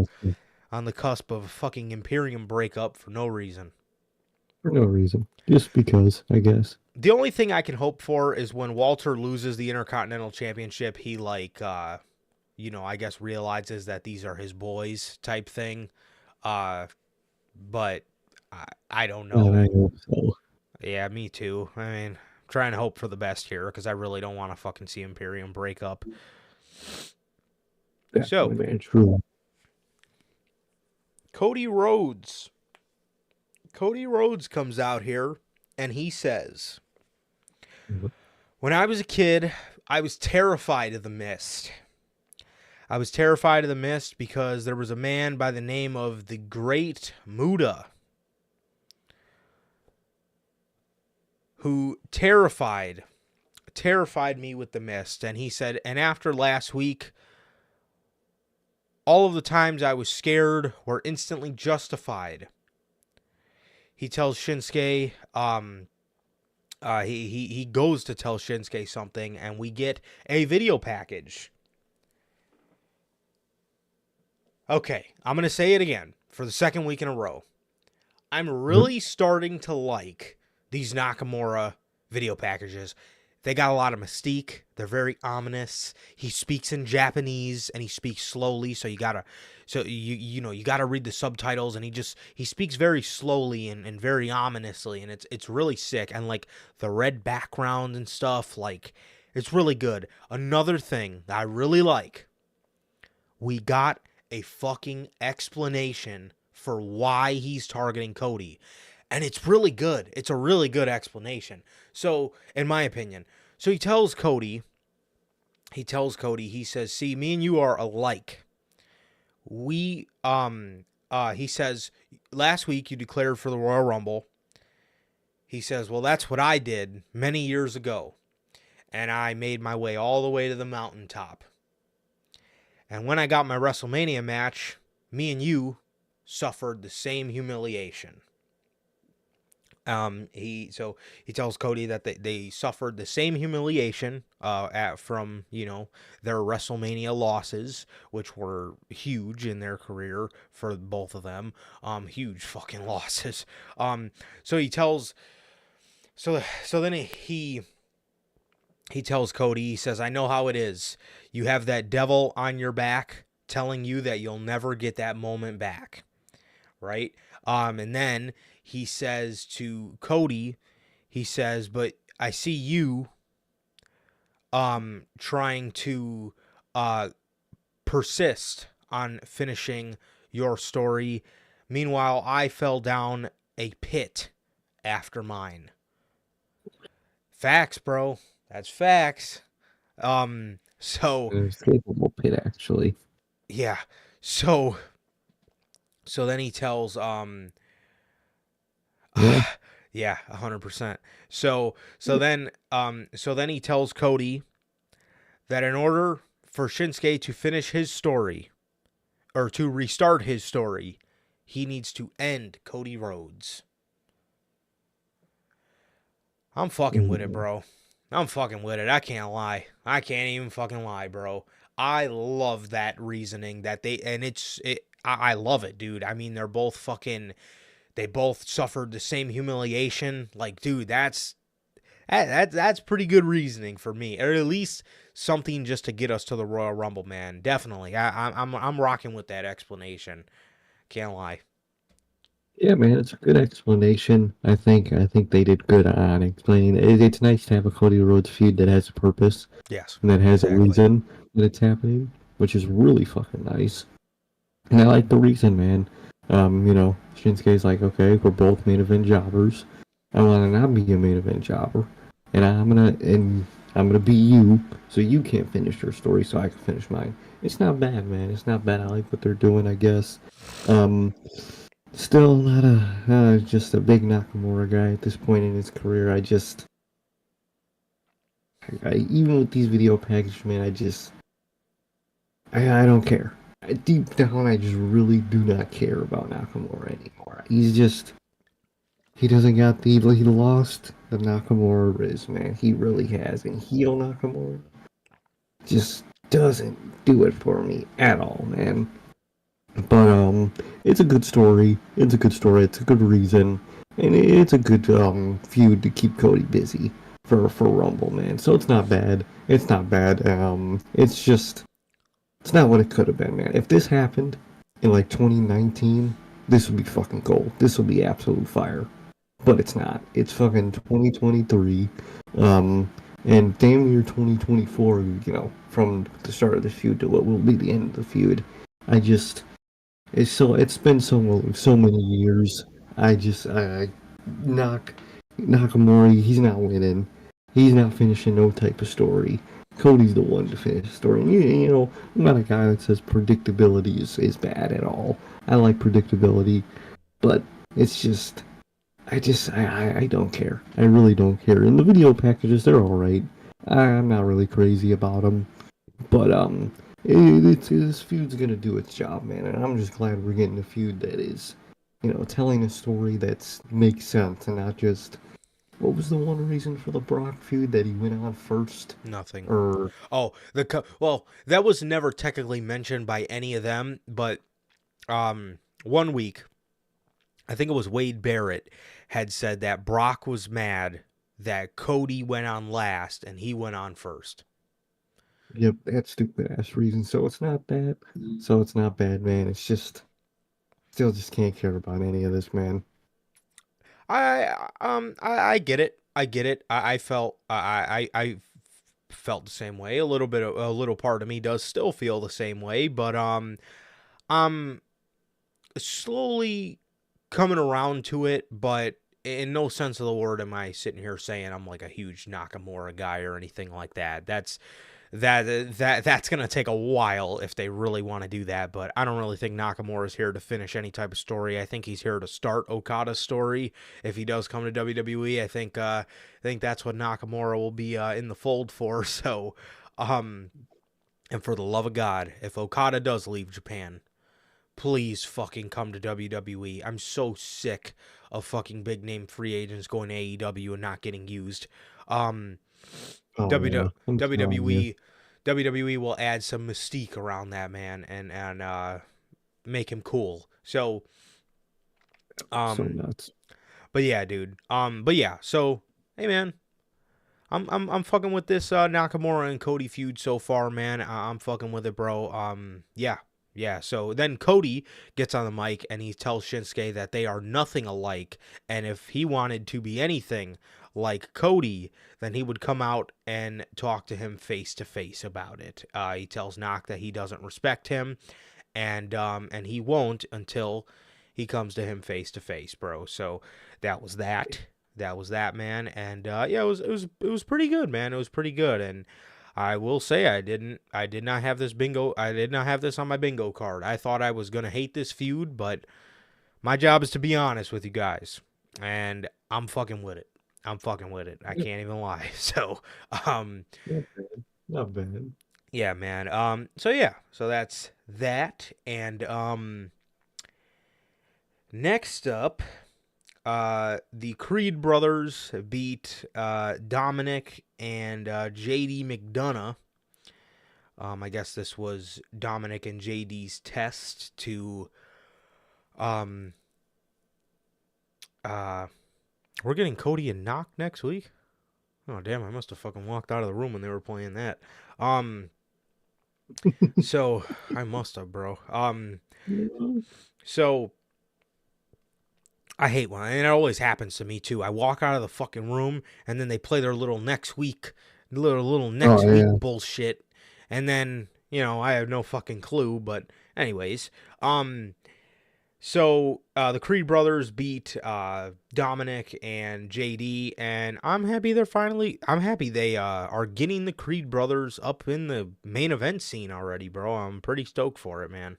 on the cusp of a fucking Imperium breakup for no reason. For no reason. Just because, I guess. The only thing I can hope for is when Walter loses the Intercontinental Championship, he I guess realizes that these are his boys type thing. But I don't know. I hope so. Yeah, me too. I mean, I'm trying to hope for the best here because I really don't want to fucking see Imperium break up. So, man, true. Cody Rhodes comes out here and he says, when I was a kid, I was terrified of the mist. I was terrified of the mist because there was a man by the name of the Great Muta who terrified me with the mist. And he said, and after last week, all of the times I was scared were instantly justified. He tells Shinsuke, he goes to tell Shinsuke something, and we get a video package. Okay, I'm going to say it again for the second week in a row. I'm really starting to like these Nakamura video packages. They got a lot of mystique. They're very ominous. He speaks in Japanese and he speaks slowly, so you gotta read the subtitles, and he speaks very slowly and very ominously, and it's really sick. And like the red background and stuff, like it's really good. Another thing that I really like we got a fucking explanation for why he's targeting Cody. And it's really good. It's a really good explanation. So, in my opinion, so he tells Cody, he says, "See, me and you are alike. We he says, last week you declared for the Royal Rumble." He says, "Well, that's what I did many years ago. And I made my way all the way to the mountaintop. And when I got my WrestleMania match, me and you suffered the same humiliation." He tells Cody that they suffered the same humiliation from their WrestleMania losses, which were huge in their career for both of them. Huge fucking losses. So he tells so then he tells Cody, he says, "I know how it is. You have that devil on your back telling you that you'll never get that moment back." Right? And then he says to Cody, he says, "But I see you trying to persist on finishing your story. Meanwhile, I fell down a pit after mine." Facts, bro. That's facts. So An escapable pit, actually. yeah. So then he tells Yeah. yeah, 100%. So then he tells Cody that in order for Shinsuke to finish his story or to restart his story, he needs to end Cody Rhodes. I'm fucking with it, bro. I'm fucking with it. I can't lie. I can't even fucking lie, bro. I love that reasoning that I love it, dude. I mean, they both suffered the same humiliation. Like, dude, that's pretty good reasoning for me, or at least something just to get us to the Royal Rumble, man. Definitely, I'm rocking with that explanation. Can't lie. Yeah, man, it's a good explanation. I think they did good on explaining it. It's nice to have a Cody Rhodes feud that has a purpose Yes, and that has a exactly. reason that it's happening, which is really fucking nice. And I like the reason, man. Shinsuke's like, okay, we're both main event jobbers. I want to not be a main event jobber, and I'm gonna beat you, so you can't finish your story, so I can finish mine. It's not bad, man. It's not bad. I like what they're doing, I guess. Um, Still not just a big Nakamura guy at this point in his career. Even with these video packages, man, I don't care. Deep down, I just really do not care about Nakamura anymore. He doesn't got he lost the Nakamura Riz, man. He really has, and heel Nakamura just doesn't do it for me at all, man. But it's a good story. It's a good story. It's a good reason, and it's a good feud to keep Cody busy for Rumble, man. So it's not bad. It's not bad. It's not what it could have been, man. If this happened in like 2019, this would be fucking gold. This would be absolute fire. But it's not. It's fucking 2023, um, and damn near 2024. From the start of the feud to what will be the end of the feud. I just it's been so many years. I knock Nakamura. He's not winning. He's not finishing no type of story. Cody's the one to finish the story. And I'm not a guy that says predictability is bad at all. I like predictability, but it's just I don't care. I really don't care. And the video packages, they're all right. I'm not really crazy about them. But this feud's gonna do its job, man, and I'm just glad we're getting a feud that is, telling a story that makes sense and not just what was the one reason for the Brock feud that he went on first? Nothing. Or Oh, well, that was never technically mentioned by any of them, but one week, I think it was Wade Barrett had said that Brock was mad that Cody went on last and he went on first. yep, that stupid ass reason. So it's not bad. So it's not bad, man. It's just still just can't care about any of this, man. I get it. I get it. I felt felt the same way. A little part of me does still feel the same way, but I'm slowly coming around to it, but in no sense of the word am I sitting here saying I'm like a huge Nakamura guy or anything like that. That's gonna take a while if they really want to do that, but I don't really think Nakamura is here to finish any type of story. I think he's here to start Okada's story. If he does come to WWE, I think that's what Nakamura will be in the fold for. So, and for the love of God, if Okada does leave Japan, please fucking come to WWE. I'm so sick of fucking big name free agents going to AEW and not getting used. Oh yeah, I'm telling you. WWE will add some mystique around that man and make him cool. So So nuts. but yeah, dude. But yeah, so hey man, I'm fucking with this Nakamura and Cody feud so far, man. I'm fucking with it, bro. Yeah. Yeah, so then Cody gets on the mic and he tells Shinsuke that they are nothing alike, and if he wanted to be anything like Cody, then he would come out and talk to him face to face about it. He tells Knock that he doesn't respect him, and he won't until he comes to him face to face, bro. So that was that. That was that, man. And yeah, it was pretty good, man. It was pretty good, and I will say I did not have this on my bingo card. I thought I was gonna hate this feud, but my job is to be honest with you guys, and I'm fucking with it. I'm fucking with it. I can't even lie. So, Not bad. Not bad. yeah, man. So yeah, so that's that, and next up, the Creed brothers beat Dominic and JD McDonough. I guess this was Dominic and JD's test to we're getting Cody and Knock next week. Oh damn, I must have fucking walked out of the room when they were playing that. So I must have, bro. So I hate when, and it always happens to me too. I walk out of the fucking room and then they play their little next week bullshit, and then I have no fucking clue. But anyways, so the Creed brothers beat Dominic and JD, and I'm happy they are getting the Creed brothers up in the main event scene already, bro. I'm pretty stoked for it, man.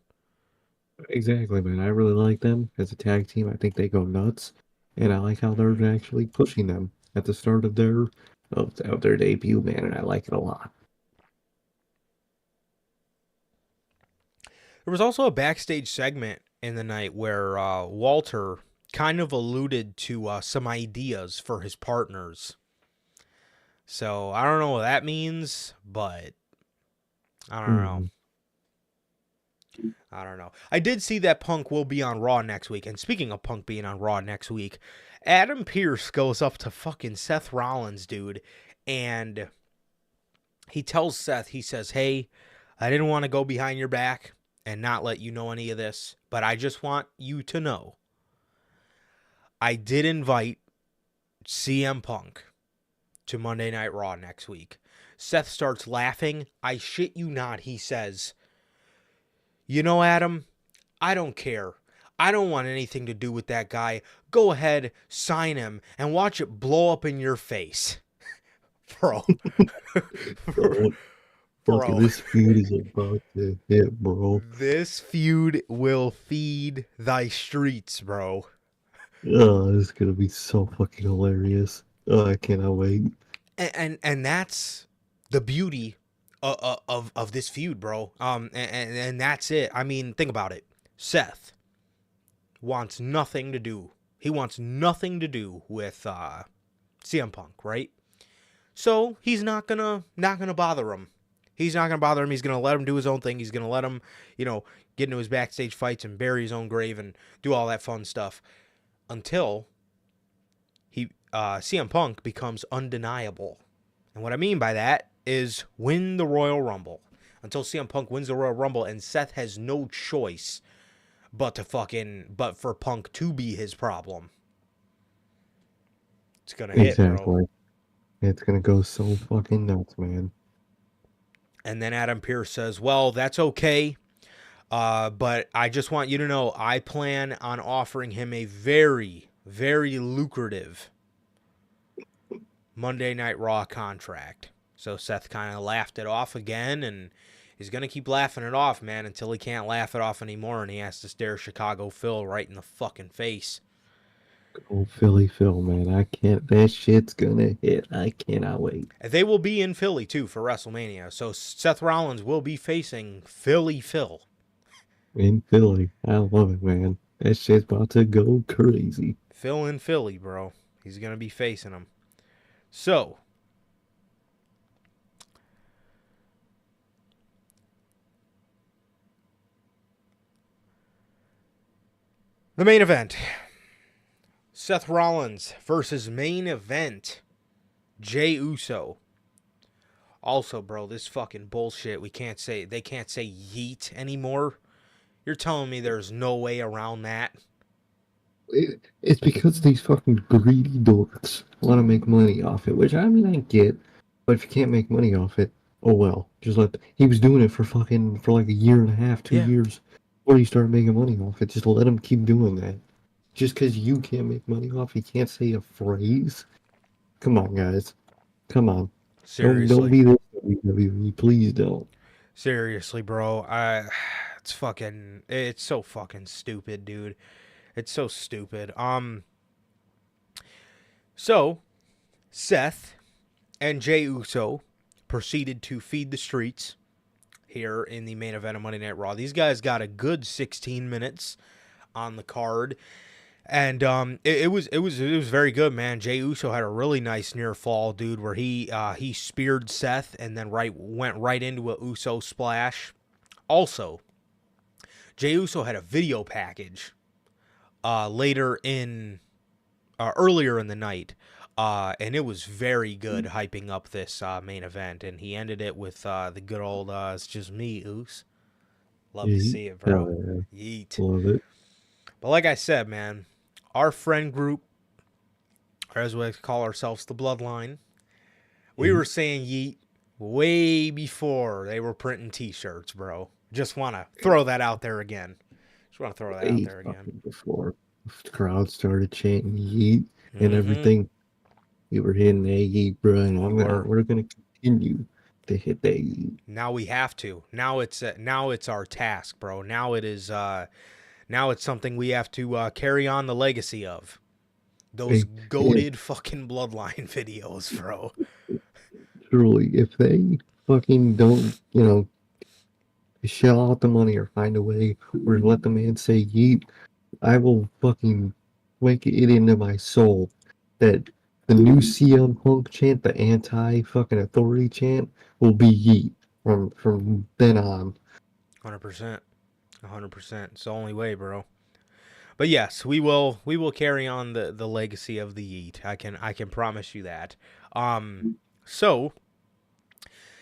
Exactly, man. I really like them as a tag team. I think they go nuts, and I like how they're actually pushing them at the start of their debut, man. And I like it a lot. There was also a backstage segment in the night where Walter kind of alluded to some ideas for his partners. So I don't know what that means, but I don't know. I don't know. I did see that Punk will be on Raw next week. And speaking of Punk being on Raw next week, Adam Pearce goes up to fucking Seth Rollins, dude. And he tells Seth, he says, hey, I didn't want to go behind your back and not let you know any of this, but I just want you to know I did invite CM Punk to Monday Night Raw next week. Seth starts laughing. I shit you not, he says, you know, Adam, I don't care. I don't want anything to do with that guy. Go ahead, sign him, and watch it blow up in your face. Bro. Bro. This feud is about to hit, bro. This feud will feed thy streets, bro. Oh, this is gonna be so fucking hilarious. Oh, I cannot wait. And that's the beauty of this feud, bro. And that's it. I mean, think about it. Seth wants nothing to do. He wants nothing to do with CM Punk, right? So he's not gonna bother him. He's not gonna bother him. He's gonna let him do his own thing. He's gonna let him, get into his backstage fights and bury his own grave and do all that fun stuff until CM Punk becomes undeniable. And what I mean by that is win the Royal Rumble. Until CM Punk wins the Royal Rumble and Seth has no choice but for Punk to be his problem. It's gonna hit, bro. It's gonna go so fucking nuts, man. And then Adam Pearce says, well, that's okay. But I just want you to know I plan on offering him a very, very lucrative Monday Night Raw contract. So Seth kind of laughed it off again, and he's going to keep laughing it off, man, until he can't laugh it off anymore, and he has to stare Chicago Phil right in the fucking face. Oh, Philly Phil, man. I can't. That shit's gonna hit. I cannot wait. And they will be in Philly, too, for WrestleMania. So Seth Rollins will be facing Philly Phil. In Philly. I love it, man. That shit's about to go crazy. Phil in Philly, bro. He's going to be facing him. So, the main event. Seth Rollins versus main event. Jey Uso. Also, bro, this fucking bullshit. They can't say yeet anymore. You're telling me there's no way around that? It's because these fucking greedy dorks want to make money off it, which I mean I get, but if you can't make money off it, oh well. Just he was doing it for like a year and a half, 2 years before he started making money off it. Just let him keep doing that. Just because you can't make money off, you can't say a phrase. Come on, guys. Come on. Seriously. Don't be this WWE. Please don't. Seriously, bro. It's so fucking stupid, dude. It's so stupid. So Seth and Jey Uso proceeded to feed the streets here in the main event of Monday Night Raw. These guys got a good 16 minutes on the card. And it was very good, man. Jey Uso had a really nice near fall, dude, where he speared Seth and then went right into a Uso splash. Also, Jey Uso had a video package earlier in the night, and it was very good, hyping up this main event. And he ended it with the good old "It's just me, Oos." Love to see it, bro. Yeet. Love it. But like I said, man, our friend group, or as we like to call ourselves, the Bloodline, we were saying yeet way before they were printing T-shirts, bro. Just want to throw that out there again. Before the crowd started chanting yeet and everything, we were hitting that yeet, bro, and we're going to continue to hit that yeet. Now we have to. Now it's our task, bro. Now it's something we have to carry on the legacy of. Those goated fucking Bloodline videos, bro. Truly, if they fucking don't, shell out the money or find a way or let the man say yeet, I will fucking wake it into my soul that the new CM Punk chant, the anti-fucking authority chant, will be yeet from then on. 100%. 100%. It's the only way, bro. But yes, we will carry on the legacy of the yeet. I can promise you that. So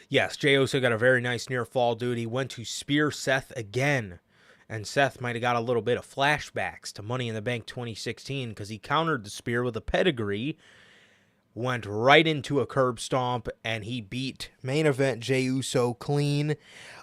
yes, Jey Uso got a very nice near fall, dude. He went to spear Seth again, and Seth might have got a little bit of flashbacks to Money in the Bank 2016 because he countered the spear with a pedigree, went right into a curb stomp, and he beat main event Jey Uso clean.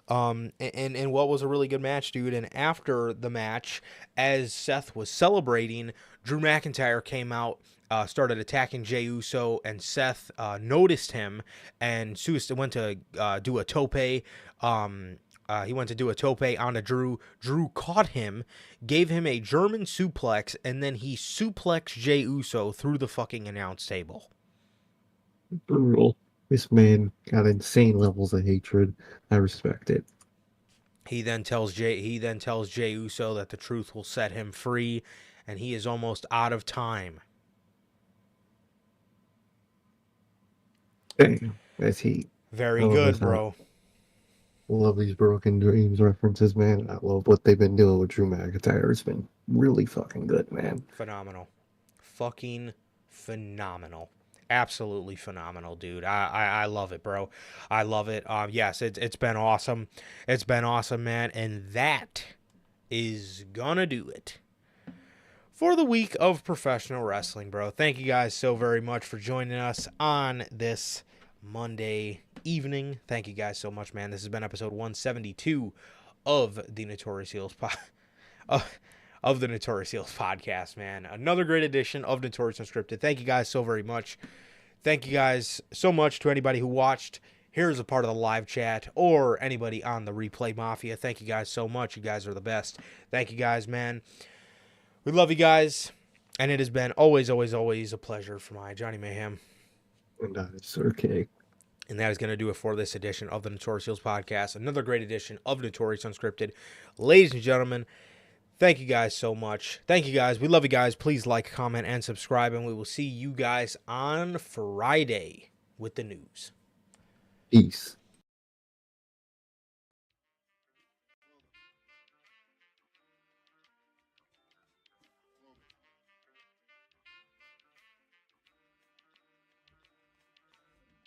And what was a really good match, dude. And after the match, as Seth was celebrating, Drew McIntyre came out, started attacking Jey Uso, and Seth noticed him and went to do a tope. He went to do a tope onto Drew. Drew caught him, gave him a German suplex, and then he suplexed Jey Uso through the fucking announce table. Brutal. This man got insane levels of hatred. I respect it. He then tells Jey Uso that the truth will set him free, and he is almost out of time. Damn, that's heat. Very good, bro. Love these Broken Dreams references, man. I love what they've been doing with Drew McIntyre. It's been really fucking good, man. Phenomenal. Fucking phenomenal. Absolutely phenomenal, dude. I love it, bro. I love it. Yes, it's been awesome. It's been awesome, man. And that is gonna do it for the week of professional wrestling, bro. Thank you guys so very much for joining us on this Monday evening. Thank you guys so much, man. This has been episode 172 of the Notorious Heels of the Notorious Heels podcast, man. Another great edition of Notorious Unscripted. Thank you guys so very much. Thank you guys so much to anybody who watched. Here's a part of the live chat or anybody on the Replay Mafia. Thank you guys so much. You guys are the best. Thank you guys, man. We love you guys. And it has been always, always, always a pleasure for my Johnny Mayhem. And it's okay. And that is going to do it for this edition of the Notorious Heels podcast. Another great edition of Notorious Unscripted. Ladies and gentlemen, thank you guys so much. Thank you guys. We love you guys. Please like, comment, and subscribe. And we will see you guys on Friday with the news. Peace.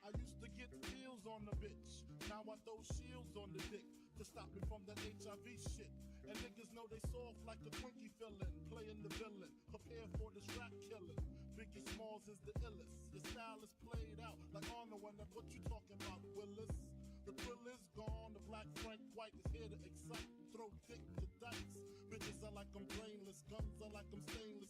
I used to get deals on the bitch. Now I throw shields on the dick to stop me from that HIV shit. And niggas know they soft like a Twinkie fillin', playing the villain, prepare for the strap killing. Biggie Smalls is the illest. Your style is played out like Arnold when that what you talking about, Willis. The thrill is gone, the black Frank White is here to excite. Throw dick to dice. Bitches are like I'm brainless, guns are like I'm stainless.